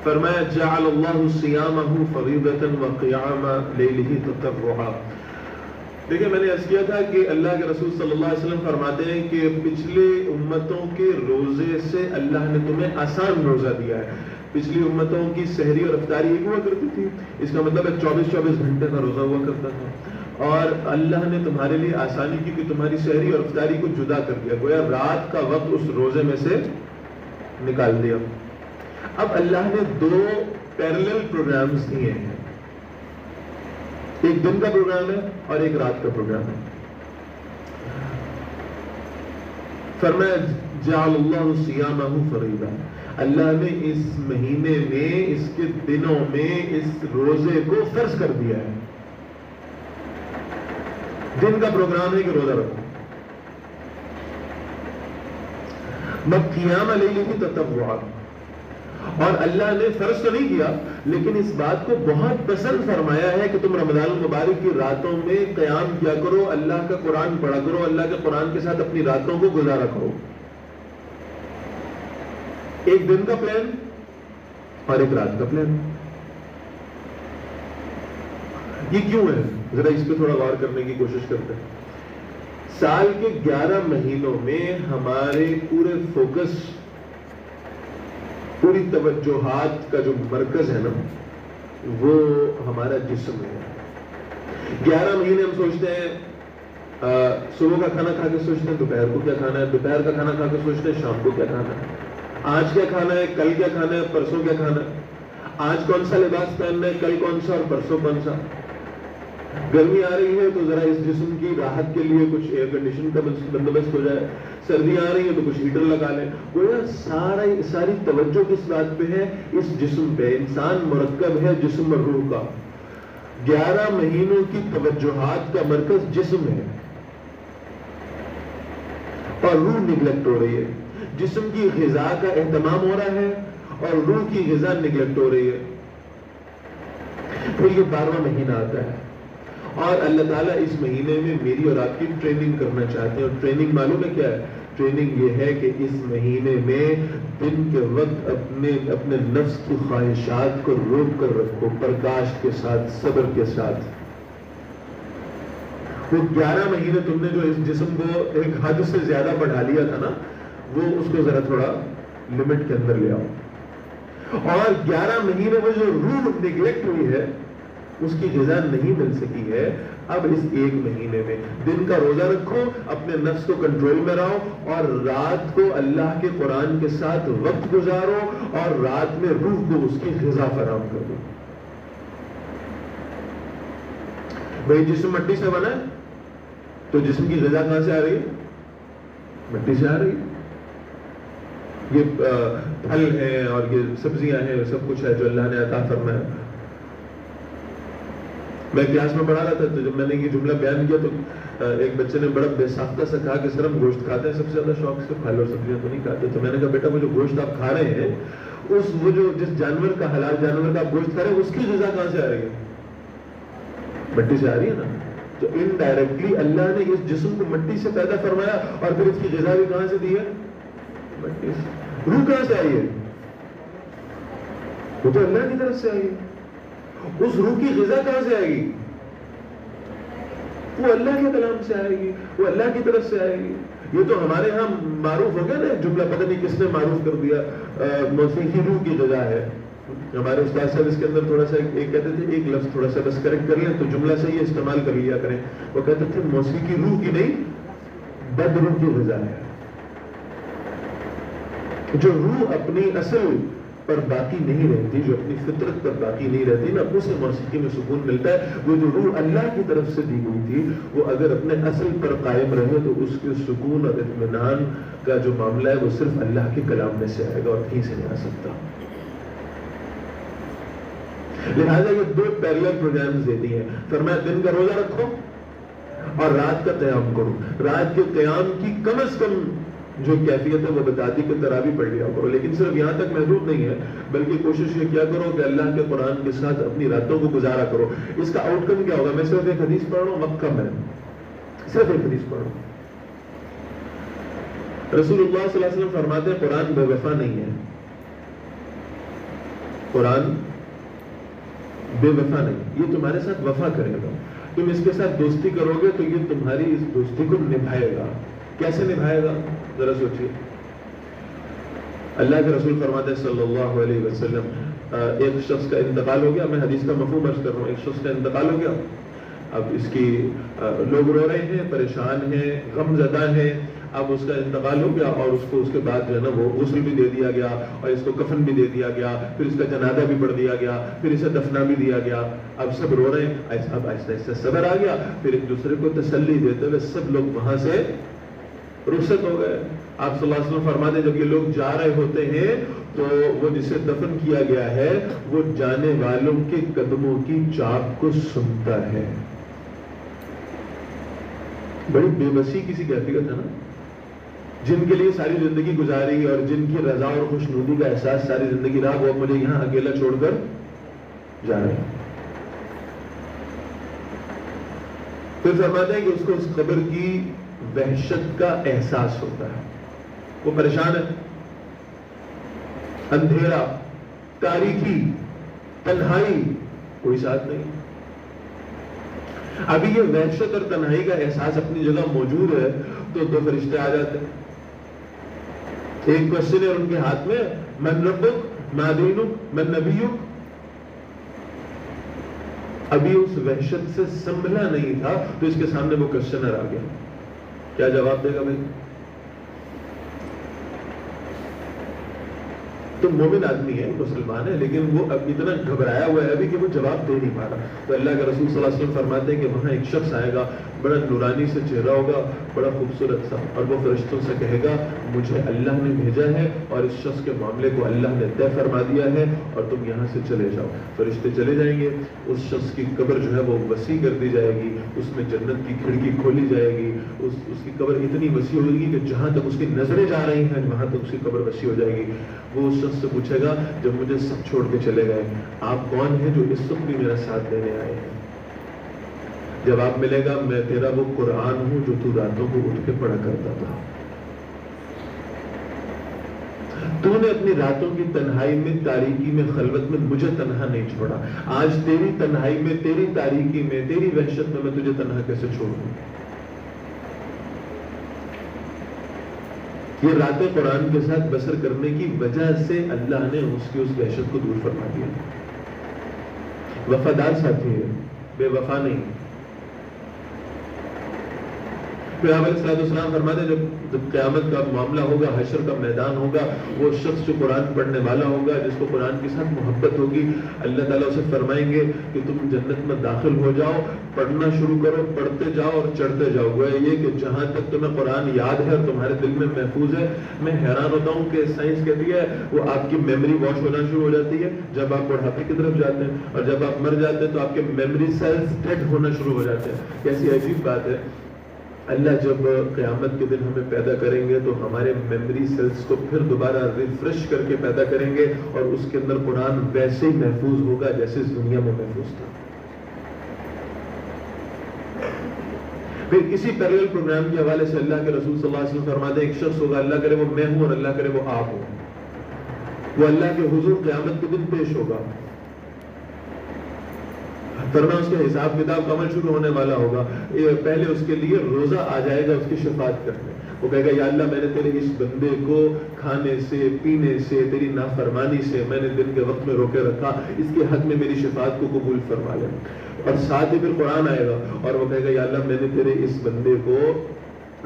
فرمایا جعل اللہ صیامہ فریضۃ وقیام لیلہ تطوعا. دیکھیں, میں نے عرض کیا تھا کہ اللہ کے رسول صلی اللہ علیہ وسلم فرماتے ہیں کہ پچھلے امتوں کے روزے سے اللہ نے تمہیں آسان روزہ دیا ہے. پچھلی امتوں کی سحری اور افطاری ایک ہوا کرتی تھی, اس کا مطلب ہے 24 گھنٹے کا روزہ ہوا کرتا تھا, اور اللہ نے تمہارے لیے آسانی کی کہ تمہاری سحری اور افطاری کو جدا کر دیا, گویا رات کا وقت اس روزے میں سے نکال دیا. اب اللہ نے 2 پیرلل پروگرامز دیے ہیں, ایک دن کا پروگرام ہے اور ایک رات کا پروگرام ہے. فرمایا جعل اللہ صیامہ فریضہ, اللہ نے اس مہینے میں, اس کے دنوں میں اس روزے کو فرض کر دیا ہے. دن کا پروگرام ہے کہ روزہ رکھو, قیام لیلہ تطوعا, اور اللہ نے فرض تو نہیں کیا لیکن اس بات کو بہت پسند فرمایا ہے کہ تم رمضان المبارک کی راتوں میں قیام کیا کرو, اللہ کا قرآن پڑھا کرو, اللہ کے قرآن کے ساتھ اپنی راتوں کو گزارا کرو. ایک دن کا پلان اور ایک رات کا پلان. یہ کیوں ہے, ذرا اس پہ تھوڑا غور کرنے کی کوشش کرتے ہیں. سال کے 11 مہینوں میں ہمارے پورے فوکس, پوری توجہات کا جو مرکز ہے نا, وہ ہمارا جسم ہے. 11 مہینے ہم سوچتے ہیں, صبح کا کھانا کھا کے سوچتے ہیں دوپہر کو کیا کھانا ہے, دوپہر کا کھانا کھا کے سوچتے ہیں شام کو کیا کھانا ہے, آج کیا کھانا ہے, کل کیا کھانا ہے, پرسوں کیا کھانا ہے, آج کون سا لباس پہننا ہے, کل کون سا اور پرسوں کون سا. گرمی آ رہی ہے تو ذرا اس جسم کی راحت کے لیے کچھ ایئر کنڈیشن کا بندوبست ہو جائے, سردیاں آ رہی ہیں تو کچھ ہیٹر لگا لیں. گویا ساری توجہ کس بات پہ ہے, اس جسم پہ. انسان مرکب ہے جسم اور روح کا. 11 مہینوں کی توجہات کا مرکز جسم ہے اور روح نگلیکٹ ہو رہی ہے. جسم کی غذا کا اہتمام ہو رہا ہے اور روح کی غذا نگلیکٹ ہو رہی ہے. پھر یہ 12واں مہینہ آتا ہے اور اللہ تعالیٰ اس مہینے میں میری اور آپ کی ٹریننگ کرنا چاہتے ہیں. اور ٹریننگ معلوم ہے کیا ہے؟ ٹریننگ یہ ہے کہ اس مہینے میں دن کے وقت اپنے نفس کی خواہشات کو روک کر رکھو, برداشت کے ساتھ, صبر کے ساتھ. وہ 11 مہینے تم نے جو اس جسم کو ایک حد سے زیادہ بڑھا لیا تھا نا, وہ اس کو ذرا تھوڑا لمٹ کے اندر لے آؤ. اور 11 مہینے میں جو روح نگلیکٹ ہوئی ہے, اس کی غذا نہیں مل سکی ہے, اب اس ایک مہینے میں دن کا روزہ رکھو, اپنے نفس کو کنٹرول میں رہو, اور رات کو اللہ کے قرآن کے ساتھ وقت گزارو, اور رات میں روح کو اس کی غذا فراہم کر دو. بھائی جسم مٹی سے بنا ہے تو جسم کی غذا کہاں سے آ رہی ہے؟ مٹی سے آ رہی ہے. یہ پھل ہیں اور یہ سبزیاں ہیں, سب کچھ ہے جو اللہ نے عطا فرمایا. میں کلاس میں پڑھا رہا تھا تو جب میں نے یہ جملہ بیان کیا تو ایک بچے نے بڑا بے ساختہ سے کہا کہ سر ہم گوشت کھاتے ہیں سب سے زیادہ شوق سے, پھل اور سبزیاں تو نہیں کھاتے. تو میں نے کہا بیٹا وہ جو گوشت آپ کھا رہے ہیں, وہ جو جس جانور کا, حلال جانور کا آپ گوشت کھا رہے ہیں, اس کی غذا کہاں سے آ رہی ہے؟ مٹی سے آ رہی ہے نا. تو انڈائریکٹلی اللہ نے اس جسم کو مٹی سے پیدا فرمایا اور پھر اس کی غذا بھی کہاں سے دی ہے؟ مٹی سے. روح کہاں سے آئی ہے؟ وہ تو اللہ کی طرف سے آئی ہے. اس روح کی غذا کہاں سے آئے گی؟ وہ اللہ کے کلام سے آئے گی, وہ اللہ کی طرف سے آئے گی. یہ تو ہمارے ہاں معروف ہو گیا نا جملہ, پتہ نہیں کس نے معروف کر دیا, موسیقی روح کی غذا ہے. ہمارے استاد صاحب اس کے اندر تھوڑا سا ایک کہتے تھے ایک لفظ تھوڑا سا بس کریکٹ کر لیں تو جملہ صحیح استعمال کر لیا کریں. وہ کہتے تھے موسیقی روح کی نہیں بد روح کی غذا ہے. جو روح اپنی اصل پر باقی نہیں رہتی, جو اپنی فطرت پر باقی نہیں رہتی نا, اسے موسیقی میں سکون ملتا ہے. وہ جو روح اللہ کی طرف سے دی گئی تھی وہ اگر اپنے اصل پر قائم رہے تو اس کے سکون اور اطمینان کا جو معاملہ ہے وہ صرف اللہ کے کلام میں سے آئے گا اور کہیں سے نہیں آ سکتا. لہٰذا یہ دو پیرلل پروگرامز دیتی ہیں. فرمایا دن کا روزہ رکھو اور رات کا قیام کرو. رات کے قیام کی کم از کم جو کیفیت ہے وہ بتاتی کہ تراویح پڑھ لیا کرو, لیکن صرف یہاں تک محدود نہیں ہے بلکہ کوشش یہ کیا کرو کہ اللہ کے قرآن کے ساتھ اپنی راتوں کو گزارا کرو. اس کا آؤٹ کم کیا ہوگا؟ میں صرف ایک حدیث پڑھ رہا ہوں, وقت کم ہے, صرف ایک حدیث پڑھ رہا ہوں. رسول اللہ صلی اللہ علیہ وسلم فرماتے ہیں قرآن بے وفا نہیں ہے. قرآن بے وفا نہیں, یہ تمہارے ساتھ وفا کرے گا. تم اس کے ساتھ دوستی کرو گے تو یہ تمہاری اس دوستی کو نبھائے گا. کیسے نبھائے گا ذرا سوچیے. اللہ کے رسول فرماتے ہیں صلی اللہ علیہ وسلم, ایک شخص کا انتقال ہو گیا, میں حدیث کا مفہوم عرض کر رہا ہوں, ایک شخص کا انتقال ہو گیا, اب اس کی لوگ رو رہے ہیں, پریشان ہیں, غم زدہ ہیں. اب اس کا انتقال ہو گیا اور اس کو اس کے بعد جو ہے نا وہ غسل بھی دے دیا گیا اور اس کو کفن بھی دے دیا گیا, پھر اس کا جنازہ بھی پڑھ دیا گیا, پھر اسے دفنا بھی دیا گیا. اب سب رو رہے ہیں, اب آہستہ آہستہ صبر آ گیا, پھر ایک دوسرے کو تسلی دیتے ہوئے سب لوگ وہاں سے رخصت ہو گئے. آپ صلی اللہ علیہ وسلم فرماتے ہیں جب یہ لوگ جا رہے ہوتے ہیں تو وہ جسے دفن کیا گیا ہے وہ جانے والوں کے قدموں کی چاپ کو سنتا ہے. بڑی بے بسی کسی کیفیت ہے نا, جن کے لیے ساری زندگی گزاری اور جن کی رضا اور خوشنودی کا احساس ساری زندگی رہا, وہ مجھے یہاں اکیلا چھوڑ کر جا رہے ہیں. پھر فرماتے ہیں کہ اس کو اس قبر کی وحشت کا احساس ہوتا ہے. وہ پریشان ہے, اندھیرا, تاریکی, تنہائی, کوئی ساتھ نہیں. ابھی یہ وحشت اور تنہائی کا احساس اپنی جگہ موجود ہے تو دو فرشتے آ جاتے ہیں. ایک کوشچن ہے ان کے ہاتھ میں, من ربک ما دینک من نبیک. ابھی اس وحشت سے سنبھلا نہیں تھا تو اس کے سامنے وہ کوشچنر آ گیا. کیا جواب دے گا بھائی؟ تو مومن آدمی ہے, مسلمان ہے, لیکن وہ اب اتنا گھبرایا ہوا ہے ابھی کہ وہ جواب دے نہیں پا رہا. تو اللہ کے رسول صلی اللہ علیہ وسلم فرماتے ہیں کہ وہاں ایک شخص آئے گا, بڑا نورانی سے چہرہ ہوگا, بڑا خوبصورت سا, اور وہ فرشتوں سے کہے گا مجھے اللہ نے بھیجا ہے اور اس شخص کے معاملے کو اللہ نے طے فرما دیا ہے اور تم یہاں سے چلے جاؤ. فرشتے چلے جائیں گے, اس شخص کی قبر جو ہے وہ وسیع کر دی جائے گی, اس میں جنت کی کھڑکی کھولی جائے گی. اس کی قبر اتنی وسیع ہوگی کہ جہاں تک اس کی نظریں جا رہی ہیں وہاں تک اس کی قبر وسیع ہو جائے گی. وہ اس شخص سے پوچھے گا جب مجھے سب چھوڑ کے چلے گئے آپ کون ہیں جو اس وقت بھی میرا ساتھ دینے آئے ہیں؟ جواب ملے گا میں تیرا وہ قرآن ہوں جو تو راتوں کو اٹھ کے پڑھا کرتا تھا. تو نے اپنی راتوں کی تنہائی میں, تاریکی میں, خلوت میں مجھے تنہا نہیں چھوڑا. آج تیری تنہائی میں, تیری تاریکی میں, تیری وحشت میں تجھے تنہا کیسے چھوڑوں؟ یہ راتیں قرآن کے ساتھ بسر کرنے کی وجہ سے اللہ نے اس کی اس وحشت کو دور فرما دیا. وفادار ساتھی ہے, بے وفا نہیں. پھر آپ علیہ السلام فرماتے ہیں جب قیامت کا معاملہ ہوگا, حشر کا میدان ہوگا, وہ شخص جو قرآن پڑھنے والا ہوگا, جس کو قرآن کے ساتھ محبت ہوگی, اللہ تعالیٰ اسے فرمائیں گے کہ تم جنت میں داخل ہو جاؤ, پڑھنا شروع کرو, پڑھتے جاؤ اور چڑھتے جاؤ. گویا یہ کہ جہاں تک تمہیں قرآن یاد ہے اور تمہارے دل میں محفوظ ہے. میں حیران ہوتا ہوں کہ سائنس کہتی ہے وہ آپ کی میموری واش ہونا شروع ہو جاتی ہے جب آپ بڑھاپے کی طرف جاتے ہیں, اور جب آپ مر جاتے ہیں تو آپ کے میموری سیلز ڈیڈ ہونا شروع ہو جاتے ہیں. کیسی عجیب بات ہے. اللہ جب قیامت کے دن ہمیں پیدا کریں گے تو ہمارے میموری سیلز کو پھر دوبارہ ریفریش کر کے پیدا کریں گے, اور اس کے اندر قرآن ویسے ہی محفوظ ہوگا جیسے اس دنیا میں محفوظ تھا. پھر اسی پیرلل پروگرام کے حوالے سے اللہ کے رسول صلی اللہ علیہ وسلم فرماتے ہیں ایک شخص ہوگا, اللہ کرے وہ میں ہوں اور اللہ کرے وہ آپ ہوں, وہ اللہ کے حضور قیامت کے دن پیش ہوگا. فرمایا اس کے حساب کتاب کا عمل شروع ہونے والا ہوگا، پہلے اس کے لیے روزہ آ جائے گا اس کی شفاعت کرنے. وہ کہے گا یا اللہ میں نے تیرے اس بندے کو کھانے سے پینے سے تیری نافرمانی سے میں نے دن کے وقت میں روکے رکھا، اس کے حق میں میری شفاعت کو قبول فرما لے. اور ساتھ ہی پھر قرآن آئے گا اور وہ کہے گا یا اللہ میں نے تیرے اس بندے کو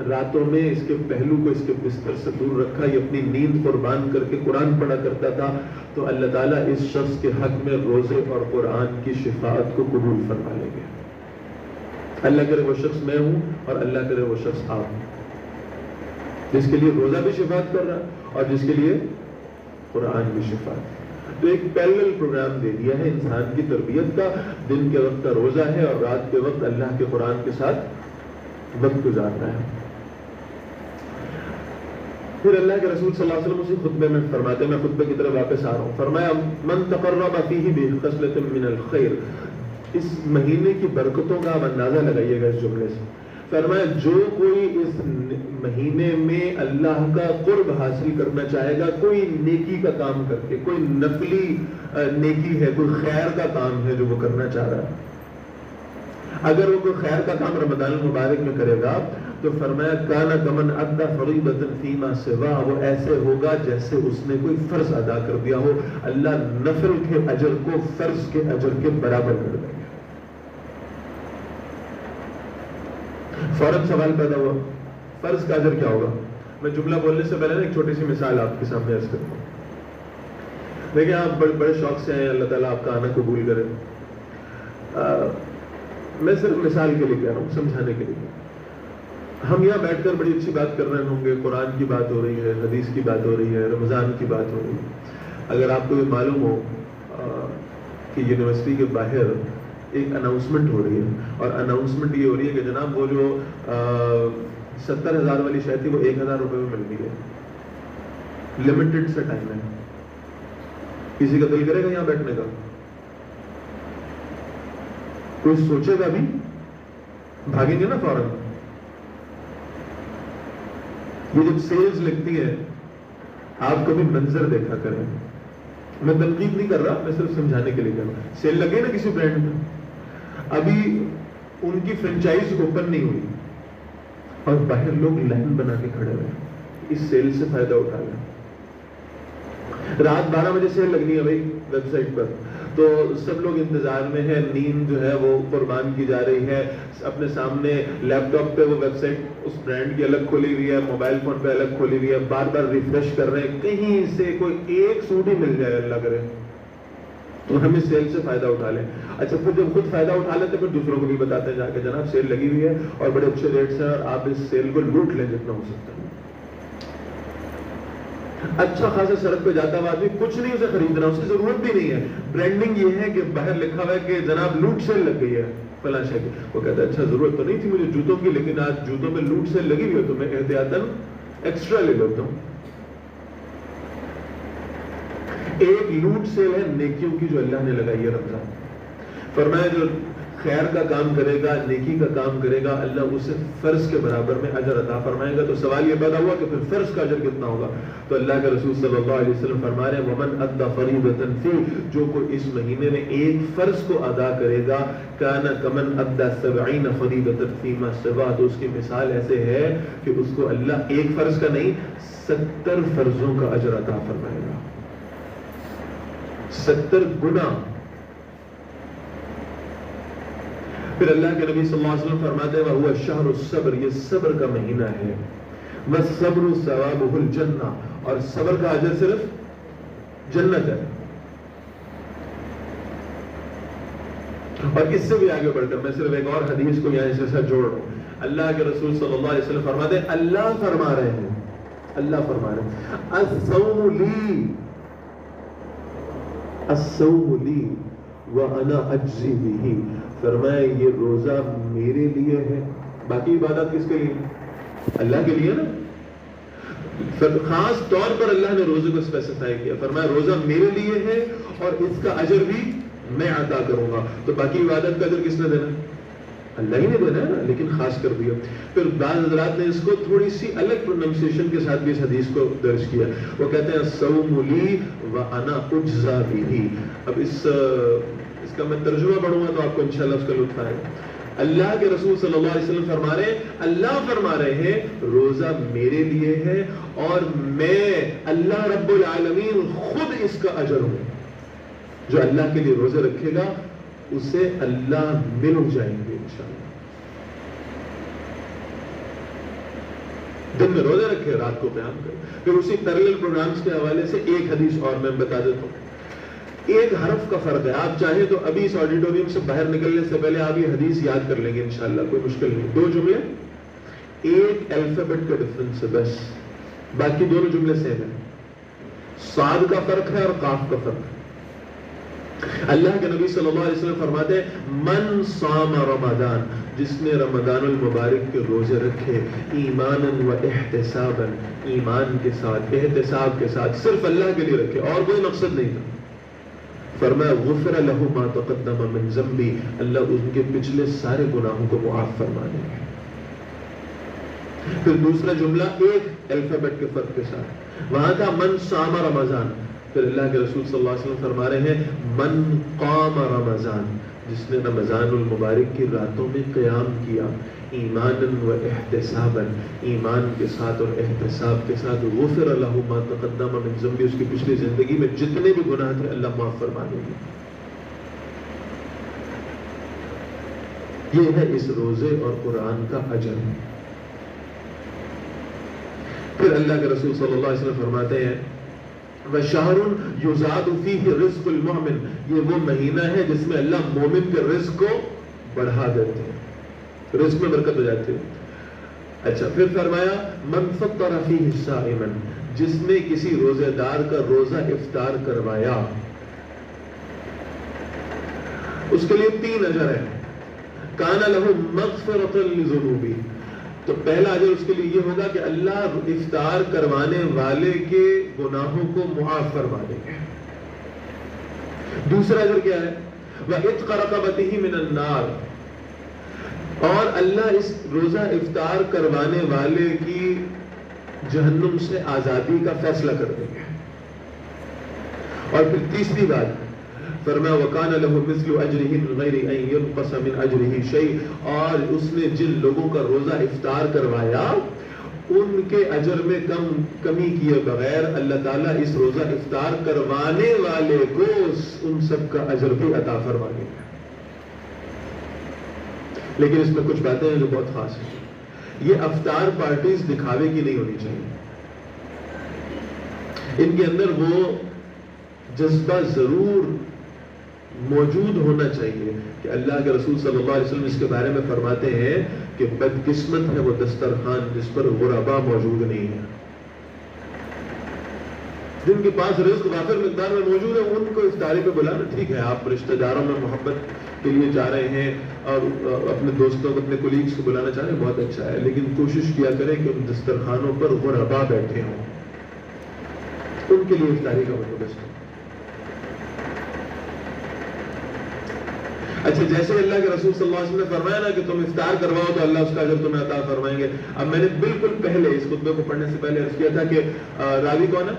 راتوں میں اس کے پہلو کو اس کے بستر سے دور رکھا، یہ اپنی نیند قربان کر کے قرآن پڑھا کرتا تھا، تو اللہ تعالیٰ اس شخص کے حق میں روزے اور قرآن کی شفاعت کو قبول فرما لیں گے. اللہ کرے وہ شخص میں ہوں اور اللہ کرے وہ شخص آپ ہوں جس کے لیے روزہ بھی شفاعت کر رہا ہے اور جس کے لیے قرآن بھی شفاعت. تو ایک پیرلل پروگرام دے دیا ہے انسان کی تربیت کا، دن کے وقت کا روزہ ہے اور رات کے وقت اللہ کے قرآن کے ساتھ وقت گزارنا ہے. پھر اللہ کے رسول صلی اللہ علیہ وسلم اسی خطبے میں فرماتے ہیں، میں خطبے کی طرف واپس آ رہا ہوں، فرمایا من تقرب فیہ بخصلۃ من الخیر. اس مہینے کی برکتوں کا آپ اندازہ لگائیے گا اس جملے سے. فرمایا جو کوئی اس مہینے میں اللہ کا قرب حاصل کرنا چاہے گا، کوئی نیکی کا کام کر کے، کوئی نفلی نیکی ہے، کوئی خیر کا کام ہے جو وہ کرنا چاہ رہا ہے، اگر وہ کوئی خیر کا کام رمضان المبارک میں کرے گا تو فرمایا کانا کمن ادى فریضۃ فیما سوا، وہ ایسے ہوگا جیسے اس نے کوئی فرض ادا کر دیا ہو. اللہ نفل کے اجر کو فرض کے اجر کے برابر کر دے گا. فوراً سوال پیدا ہوا فرض کا اجر کیا ہوگا؟ میں جملہ بولنے سے پہلے ایک چھوٹی سی مثال آپ کے سامنے عرض کرتا ہوں. دیکھیں آپ بڑے شوق سے ہیں، اللہ تعالیٰ آپ کا آنا قبول کرے. میں صرف مثال کے لیے کہہ رہا ہوں، سمجھانے کے لیے. ہم یہاں بیٹھ کر بڑی اچھی بات کر رہے ہوں گے، قرآن کی بات ہو رہی ہے، حدیث کی بات ہو رہی ہے، رمضان کی بات ہو رہی ہے. اگر آپ کو یہ معلوم ہو کہ یونیورسٹی کے باہر ایک اناؤنسمنٹ ہو رہی ہے اور اناؤنسمنٹ یہ ہو رہی ہے کہ جناب وہ جو 70,000 والی شاید تھی وہ 1,000 روپے میں مل رہی ہے، لمیٹڈ سے ٹائم ہے، کسی کا دل کرے گا یہاں بیٹھنے کا؟ کوئی سوچے گا بھی؟ بھاگیں گے نا فوراً. یہ جب سیلز لگتی ہے آپ کبھی منظر دیکھا کریں. میں تنقید نہیں کر رہا، میں صرف سمجھانے کے لیے کر رہا ہوں. سیل لگے نا کسی برانڈ میں، ابھی ان کی فرنچائز اوپن نہیں ہوئی اور باہر لوگ لائن بنا کے کھڑے ہوئے اس سیل سے فائدہ اٹھا لیں. رات 12 بجے سیل لگنی ہے بھائی ویب سائٹ پر، تو سب لوگ انتظار میں ہیں، نیند جو ہے وہ قربان کی جا رہی ہے. اپنے سامنے لیپ ٹاپ پہ وہ ویب سائٹ اس برانڈ کی الگ کھولی ہوئی ہے، موبائل فون پہ الگ کھولی ہوئی ہے، بار بار ریفریش کر رہے ہیں، کہیں سے کوئی ایک سوٹ ہی مل جائے اللہ کرے تو ہم اس سیل سے فائدہ اٹھا لیں. اچھا پھر جب خود فائدہ اٹھا لیتے پھر دوسروں کو بھی بتاتے ہیں جا کے جناب سیل لگی ہوئی ہے اور بڑے اچھے ریٹس ہیں اور آپ اس سیل کو لوٹ لیں جتنا ہو سکتا ہے. اچھا خاصا سڑک پہ جاتا ہوا آدمی کچھ نہیں اسے خریدنا، اس کی ضرورت بھی نہیں ہے. برانڈنگ یہ ہے کہ باہر لکھا ہوا ہے کہ جناب لوٹ سیل لگ گئی ہے فلاں شے کی. وہ کہتا ہے اچھا ضرورت تو نہیں تھی مجھے جوتوں کی، لیکن آج جوتوں میں لوٹ سیل لگی ہوئی ہے تو میں احتیاطاً ایکسٹرا لے لیتا ہوں. ایک لوٹ سیل ہے نیکیوں کی جو اللہ نے لگائی ہے رمضان. فرمایا جو خیر کا کام کرے گا، نیکی کا کام کرے گا، اللہ اسے فرض کے برابر میں اجر عطا فرمائے گا. تو سوال یہ پیدا ہوا کہ پھر فرض کا اجر کتنا ہوگا؟ تو اللہ کے رسول صلی اللہ علیہ وسلم فرما رہے ہیں ومن ادى فریضۃ فی، جو کوئی اس مہینے میں ایک فرض کو ادا کرے گا کان کمن ادى 70 فریضۃ فیما سوا، تو اس کی مثال ایسے ہے کہ اس کو اللہ ایک فرض کا نہیں 70 فرضوں کا اجر عطا فرمائے گا. 70 گنا. پھر اللہ کے نبی صلی اللہ علیہ وسلم فرماتے ہیں وَهُوَ شَهْرُ الصَّبْرِ، یہ صبر کا مہینہ ہے. وَالصَّبْرُ ثَوَابُهُ الْجَنَّةُ، اور صبر کا اجر صرف جنت ہے. اور اس سے بھی آگے بڑھ کر میں صرف ایک اور حدیث کو یہاں اس کے ساتھ جوڑ رہا ہوں. اللہ کے رسول صلی اللہ علیہ وسلم فرماتے ہیں اللہ فرما رہے ہیں الصوم لی وَأَنَا أَجْزِي بِهِ، فرمائے یہ روزہ میرے لیے ہے. باقی عبادت کس کے لیے؟ اللہ کے لیے نا. خاص طور پر اللہ نے روزے کو اسپیسیفائی کیا، فرمایا روزہ میرے لیے ہے اور اس کا اجر بھی میں عطا کروں گا. تو باقی عبادت کا اجر کس نے دینا؟ اللہ ہی نے دینا ہے نا، لیکن خاص کر دیا. پھر بعض حضرات نے اس کو تھوڑی سی الگ پروننسیشن کے ساتھ بھی اس حدیث کو درج کیا. وہ کہتے ہیں الصوم لی وَأَنَا أُجْزَى بِهِ. اب اس اس کا میں ترجمہ پڑھوں گا تو آپ کو انشاءاللہ اس کا لطف آئے گا. اللہ کے رسول صلی اللہ علیہ وسلم فرما رہے ہیں، اللہ فرما رہے ہیں روزہ میرے لیے ہے اور میں اللہ رب العالمین خود اس کا اجر ہوں. جو اللہ کے لیے روزے رکھے گا اسے اللہ مل جائیں گے انشاءاللہ. دن میں روزے رکھے، رات کو قیام کرے. پھر اسی پیرلل پروگرامز کے حوالے سے ایک حدیث اور میں بتا دیتا ہوں. ایک حرف کا فرق ہے. آپ چاہیں تو ابھی اس آڈیٹوریم سے باہر نکلنے سے پہلے آپ یہ حدیث یاد کر لیں گے انشاءاللہ، کوئی مشکل نہیں. 2 جملے، ایک الفابت کا ڈفرنس ہے بس، باقی دونوں جملے سیم ہیں. صاد کا فرق ہے اور قاف کا فرق ہے. اللہ کے نبی صلی اللہ علیہ وسلم فرماتے ہیں من صام رمضان، جس نے رمضان المبارک کے روزے رکھے ایمانا و احتسابا، ایمان کے ساتھ، احتساب کے ساتھ، صرف اللہ کے لیے رکھے اور کوئی مقصد نہیں تھا. فرمایا غفر له ما تقدم من ذنبی، اللہ ان کے پچھلے سارے گناہوں کو معاف فرما دیں گے. پھر دوسرا جملہ ایک الفابت کے فرق کے ساتھ، وہاں تھا من صام رمضان. پھر اللہ کے رسول صلی اللہ علیہ وسلم فرما رہے ہیں من قام رمضان، جس نے رمضان المبارک کی راتوں میں قیام کیا ایمانا و احتسابا، ایمان کے ساتھ اور احتساب کے ساتھ، غفر له ما تقدم من ذنبی، اس کی پچھلی زندگی میں جتنے بھی گناہ تھے اللہ معاف فرما دیں گے. یہ ہے اس روزے اور قرآن کا اجر. پھر اللہ کے رسول صلی اللہ علیہ وسلم فرماتے ہیں وَشَهْرٌ يُزَادُ فِيهِ رِزْقُ الْمُؤْمِنِ، یہ وہ مہینہ ہے جس میں اللہ مومن کے رزق کو بڑھا دیتے ہیں، رزق میں برکت ہو جاتی ہے. اچھا پھر فرمایا مَنْ فَطَّرَ فِيهِ صَائِمًا، جس نے کسی روزے دار کا روزہ افطار کروایا اس کے لیے 3 اجر ہیں. كَانَ لَهُ مَغْفِرَةً لِذُنُوبِهِ، تو پہلا اجر اس کے لیے یہ ہوگا کہ اللہ افطار کروانے والے کے گناہوں کو معاف فرما دے گا. دوسرا اجر کیا ہے؟ وَعِتْقَ رَقَبَتِهِ مِنَ النَّارِ، اور اللہ اس روزہ افطار کروانے والے کی جہنم سے آزادی کا فیصلہ کر دے گا. اور پھر تیسری بات فرمایا وَكَانَ لَهُ مِثْلُ أَجْرِهِ مِنْ غَيْرِ أَنْ يُنْقَصَ مِنْ أَجْرِهِ شَيْءٍ، اور اس نے جن لوگوں کا روزہ افطار کروایا ان کے اجر میں کمی کیے بغیر اللہ تعالیٰ اس روزہ افطار کروانے والے کو ان سب کا اجر بھی عطا فرما دے گا. لیکن اس میں کچھ باتیں ہیں جو بہت خاص ہیں. یہ افطار پارٹیز دکھاوے کی نہیں ہونی چاہیے. ان کے اندر وہ جذبہ ضرور موجود ہونا چاہیے کہ اللہ کے رسول صلی اللہ علیہ وسلم اس کے بارے میں فرماتے ہیں کہ بدقسمت ہے وہ دسترخوان جس پر غربا موجود نہیں ہے. جن کے پاس رزق وافر مقدار میں موجود ہے ان کو افطاری پہ بلانا ٹھیک ہے. آپ رشتہ داروں میں محبت کے لیے جا رہے ہیں اور اپنے دوستوں کو، اپنے کولیگز کو بلانا چاہ رہے ہیں، بہت اچھا ہے، لیکن کوشش کیا کریں کہ ان دسترخوانوں پر غربا بیٹھے ہوں، ان کے لیے افطاری کا بندوبست ہو. اچھا جیسے اللہ کے رسول صلی اللہ علیہ وسلم نے فرمایا نا کہ تم افطار کرواؤ تو اللہ اس کا اجر تمہیں عطا فرمائیں گے. اب میں نے بالکل پہلے اس خطبے کو پڑھنے سے پہلے عرض کیا تھا کہ راوی کون ہے؟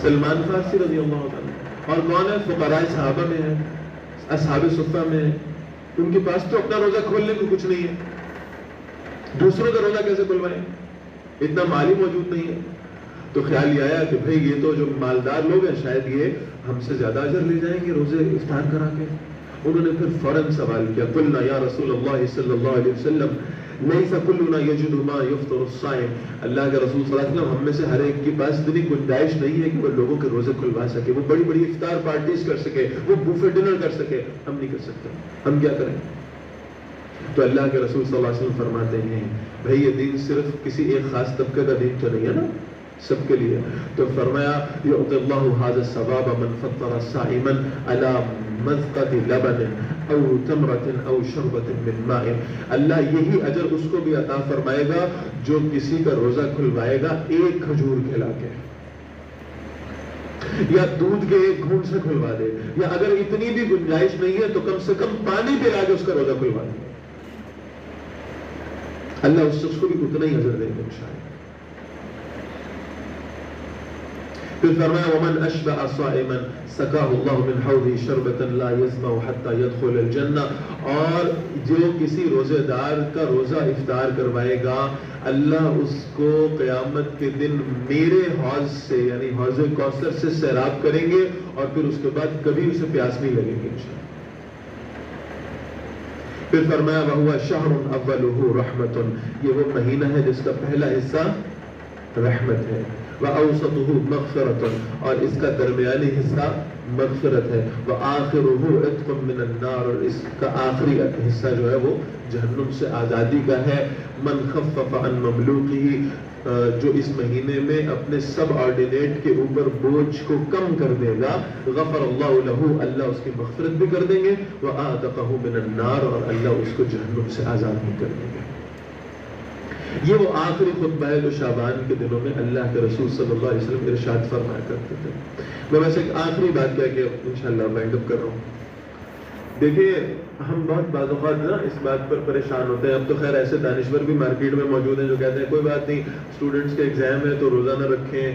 سلمان فارسی رضی اللہ عنہ. اور کون ہے؟ فقراء صحابہ میں ہے، اصحاب صفہ میں ہے. ان کے پاس تو اپنا روزہ کھولنے کو کچھ نہیں ہے، دوسروں کا روزہ کیسے کھلوائیں؟ اتنا مال ہی موجود نہیں ہے. تو خیال یہ آیا کہ بھئی یہ تو جو مالدار لوگ ہیں شاید یہ ہم سے زیادہ اجر لے جائیں گے روزے افطار کرا کے. انہوں نے پھر فوراً سوال کیا قلنا یا رسول اللہ صلی اللہ علیہ وسلم لیس کلنا یجد ما یفطر الصائم، اللہ کے رسول صلی اللہ علیہ وسلم ہم میں سے ہر ایک کے پاس اتنی گنجائش نہیں ہے کہ وہ لوگوں کے روزے کھلوا سکے، وہ بڑی بڑی افطار پارٹیز کر سکے، وہ بوفے ڈنر کر سکے. ہم نہیں کر سکتے، ہم کیا کریں؟ تو اللہ کے رسول صلی اللہ علیہ وسلم فرماتے ہیں بھئی یہ دین صرف کسی ایک خاص طبقے کا دین تو نہیں ہے نا، سب کے لیے. تو فرمایا یعطی اللہ ھذا الثواب من فطر صائما علی مذقۃ لبن او تمرۃ او شربۃ من ماء، اللہ یہی اجر اس کو بھی عطا فرمائے گا جو کسی کا روزہ کھلوائے گا ایک کھجور کھلا کے یا دودھ کے ایک گھونٹ سے کھلوا دے، یا اگر اتنی بھی گنجائش نہیں ہے تو کم سے کم پانی پلا کے اس کا روزہ کھلوا دے. اللہ اس شخص کو بھی اتنا ہی اجر دیں گے انشاءاللہ. پھر فرمایا ومن اشبع صائما سقاہ اللہ من حوضہ شربۃ لا یظمأ حتی یدخل الجنہ، اور جو کسی روزے دار کا روزہ افطار کروائے گا اللہ اس کو قیامت کے دن میرے حوض سے یعنی حوض کوثر سے سیراب کریں گے اور پھر اس کے بعد کبھی اسے پیاس نہیں لگے گی انشاءاللہ۔ پھر فرمایا وَهُوَ شَهْرٌ أَوَّلُهُ رَحْمَةٌ، یہ وہ مہینہ ہے جس کا پہلا حصہ رحمت ہے، وَأَوْسَطُهُ مَغْفِرَةٌ، اور اس کا درمیانی حصہ مغفرت ہے، وَآخِرُهُ عِتْقٌ مِّنَ النَّارِ، اور اس کا آخری حصہ جو ہے وہ جہنم سے آزادی کا ہے۔ مَنْ خَفَّفَ عَنْ مَمْلُوكِهِ، جو اس مہینے میں اپنے سب آرڈینیٹ کے اوپر بوجھ کو کم کر دے گا، غفر اللہ لہ، اللہ اس کی مغفرت بھی کر دیں گے، وَآتَقَهُ مِنَ النَّارِ، اور اللہ اس کو جہنم سے آزاد بھی کر دیں گے۔ یہ وہ آخری خطبہ ہے جو شعبان کے دنوں میں اللہ کے رسول صلی اللہ علیہ وسلم ارشاد فرمایا کرتے تھے۔ میں ویسے ایک آخری بات کہہ کے انشاءاللہ وائنڈ اپ کر رہا ہوں۔ دیکھیے ہم بہت بعض اوقات نا اس بات پر پریشان ہوتے ہیں، اب تو خیر ایسے دانشور بھی مارکیٹ میں موجود ہیں جو کہتے ہیں کوئی بات نہیں، اسٹوڈنٹس کے ایگزام ہے تو روزہ نہ رکھیں،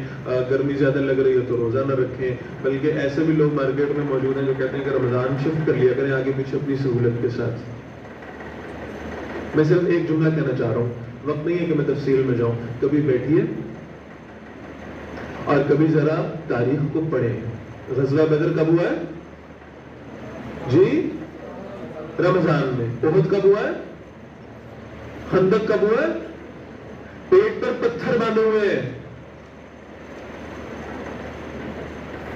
گرمی زیادہ لگ رہی ہے تو روزہ نہ رکھیں، بلکہ ایسے بھی لوگ مارکیٹ میں موجود ہیں جو کہتے ہیں کہ رمضان شفٹ کر لیا کریں آگے پیچھے اپنی سہولت کے ساتھ۔ میں صرف ایک جملہ کہنا چاہ رہا ہوں، وقت نہیں ہے کہ میں تفصیل میں جاؤں، کبھی بیٹھیے اور کبھی ذرا تاریخ کو پڑھیں۔ غزوہ بدر کب ہوا ہے جی؟ رمضان میں۔ احد کب ہوا ہے؟ خندق کب ہوا ہے؟ پیٹ پر پتھر باندھے ہوئے ہیں،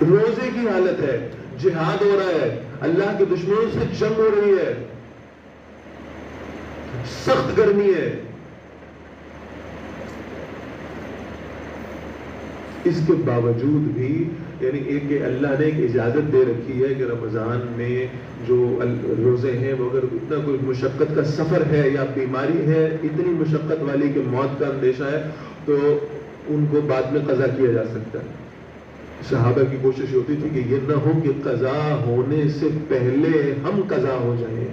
روزے کی حالت ہے، جہاد ہو رہا ہے، اللہ کے دشمنوں سے جنگ ہو رہی ہے، سخت گرمی ہے۔ اس کے باوجود بھی یعنی ایک اللہ نے ایک اجازت دے رکھی ہے کہ رمضان میں جو روزے ہیں وہ اگر اتنا کوئی مشقت کا سفر ہے یا بیماری ہے اتنی مشقت والی کہ موت کا اندیشہ ہے تو ان کو بعد میں قضا کیا جا سکتا ہے۔ صحابہ کی کوشش ہوتی تھی کہ یہ نہ ہو کہ قضا ہونے سے پہلے ہم قضا ہو جائیں،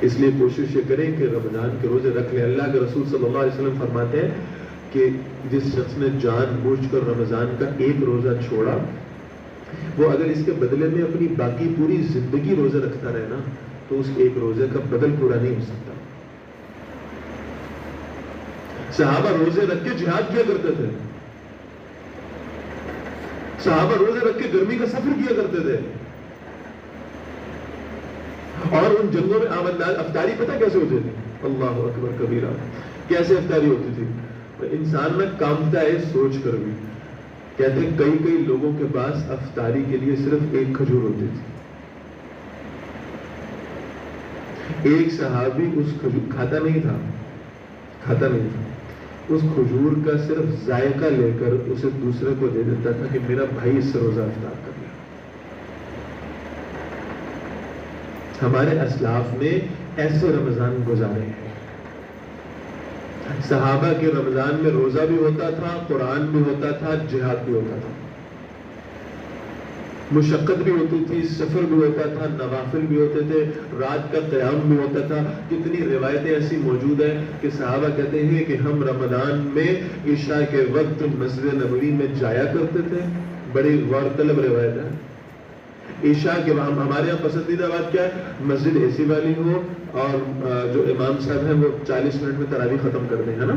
اس لیے کوشش یہ کریں کہ رمضان کے روزے رکھ لیں۔ اللہ کے رسول صلی اللہ علیہ وسلم فرماتے ہیں کہ جس شخص نے جان بوجھ کر رمضان کا ایک روزہ چھوڑا وہ اگر اس کے بدلے میں اپنی باقی پوری زندگی روزہ رکھتا رہے نا تو اس ایک روزے کا بدل پورا نہیں ہو سکتا۔ صحابہ روزے رکھ کے جہاد کیا کرتے تھے، صحابہ روزے رکھ کے گرمی کا سفر کیا کرتے تھے، اور ان جنگوں میں آمدنار افطاری پتہ کیسے ہوتی تھی؟ اللہ اکبر کبیرہ، کیسے افطاری ہوتی تھی؟ انسان میں کامتا ہے سوچ کر بھی، کہتے ہیں کئی لوگوں کے پاس افطاری کے لیے صرف ایک کھجور ہوتی تھی۔ ایک صحابی اس کھجور کھاتا نہیں تھا، اس کھجور کا صرف ذائقہ لے کر اسے دوسرے کو دے دیتا تھا کہ میرا بھائی اس سے روزہ افطار کر لیا۔ ہمارے اسلاف نے ایسے رمضان گزارے ہیں۔ صحابہ کے رمضان میں روزہ بھی ہوتا تھا، قرآن بھی ہوتا تھا، جہاد بھی ہوتا تھا، مشقت بھی ہوتی تھی، سفر بھی ہوتا تھا، نوافل بھی ہوتے تھے، رات کا قیام بھی ہوتا تھا۔ کتنی روایتیں ایسی موجود ہیں کہ صحابہ کہتے ہیں کہ ہم رمضان میں عشاء کے وقت مسجد نبوی میں جایا کرتے تھے۔ بڑی غور طلب روایت ہے۔ عشاء کے وہاں ہمارے یہاں پسندیدہ بات کیا ہے؟ مسجد اے سی والی ہو اور جو امام صاحب ہیں وہ 40 منٹ میں تراویح ختم کر دیں، ہے نا؟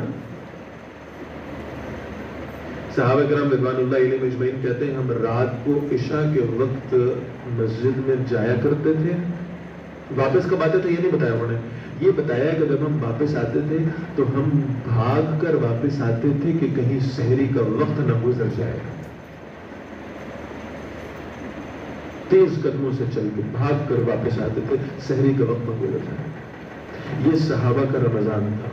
صحابہ کرام رضوان اللہ علیہم اجمعین کہتے ہیں ہم رات کو عشاء کے وقت مسجد میں جایا کرتے تھے۔ واپس کب آتے تھے یہ نہیں بتایا انہوں نے، یہ بتایا کہ جب ہم واپس آتے تھے تو ہم بھاگ کر واپس آتے تھے کہ کہیں سحری کا وقت نہ گزر جائے، تیز قدموں سے چل کے بھاگ کر واپس آتے تھے، سحری کا وقت نہ گزر جائے۔ یہ صحابہ کا رمضان تھا،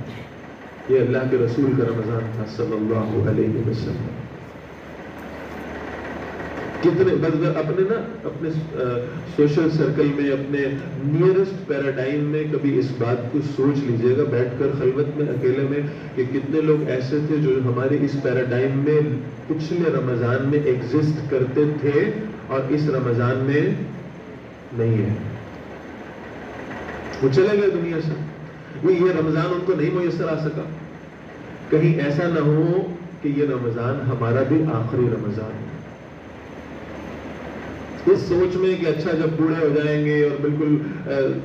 یہ اللہ کے رسول کا رمضان تھا صلی اللہ علیہ وسلم۔ کتنے اپنے سوشل سرکل میں، اپنے نیئرسٹ پیراڈائم میں کبھی اس بات کو سوچ لیجئے گا بیٹھ کر خلوت میں اکیلے میں کہ کتنے لوگ ایسے تھے جو ہمارے اس پیراڈائم میں پچھلے رمضان میں ایگزسٹ کرتے تھے اور اس رمضان میں نہیں ہے، وہ چلے گئے دنیا سے، یہ رمضان ان کو نہیں میسر آ سکا۔ کہیں ایسا نہ ہو کہ یہ رمضان ہمارا بھی آخری رمضان ہے. اس سوچ میں کہ اچھا جب بوڑھے ہو جائیں گے اور بالکل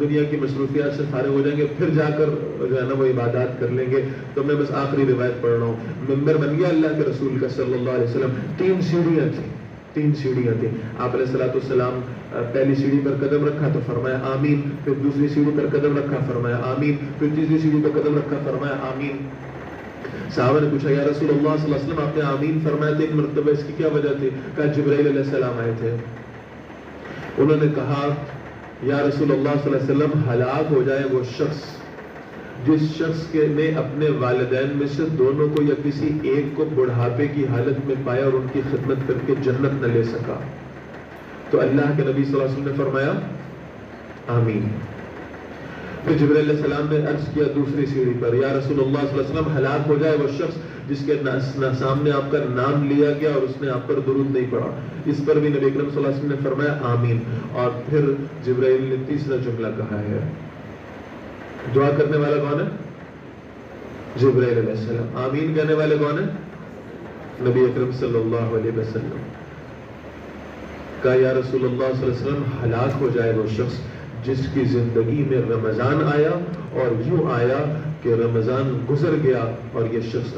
دنیا کی مصروفیات سے فارغ ہو جائیں گے پھر جا کر جو ہے نا وہ عبادات کر لیں گے. تو میں بس آخری روایت پڑھ رہا ہوں. ممبر بن گیا اللہ کے رسول کا صلی اللہ علیہ وسلم. 3 سیڑھیاں تھیں. آپ علیہ الصلوۃ والسلام پہلی سیڑھی پر قدم رکھا تو فرمایا آمین. پھر دوسری سیڑھی پر قدم رکھا فرمایا آمین. پھر تیسری سیڑھی پر قدم رکھا فرمایا آمین. صحابہ نے پوچھا یا رسول اللہ صلی اللہ علیہ وسلم آپ نے آمین فرمایا 3 مرتبہ, اس کی کیا وجہ تھی؟ کہا جبرائیل علیہ السلام آئے تھے. انہوں نے کہا یا رسول اللہ صلی اللہ علیہ وسلم ہلاک ہو جائے وہ شخص جس شخص نے اپنے والدین میں سے دونوں کو یا کسی ایک کو بڑھاپے کی حالت میں پایا اور ان کی خدمت کر کے جنت نہ لے سکا. تو اللہ کے نبی صلی اللہ علیہ وسلم نے فرمایا آمین. پھر جبرائیل علیہ السلام نے عرض کیا دوسری سیڑھی پر یا رسول اللہ صلی اللہ علیہ وسلم ہلاک ہو جائے وہ شخص جس کے سامنے آپ کا نام لیا گیا اور اس نے آپ پر درود نہیں پڑھا. اس پر بھی نبی اکرم صلی اللہ علیہ وسلم نے فرمایا آمین. اور پھر جبرائیل نے تیسرا جملہ کہا ہے. دعا کرنے والا کون ہے؟ جبرائیل علیہ السلام. آمین کہنے والے کون ہیں؟ نبی اکرم صلی اللہ علیہ وسلم. کہا یا رسول اللہ صلی اللہ علیہ وسلم ہلاک ہو جائے وہ شخص جس کی زندگی میں رمضان آیا اور یوں آیا کہ رمضان گزر گیا اور یہ شخص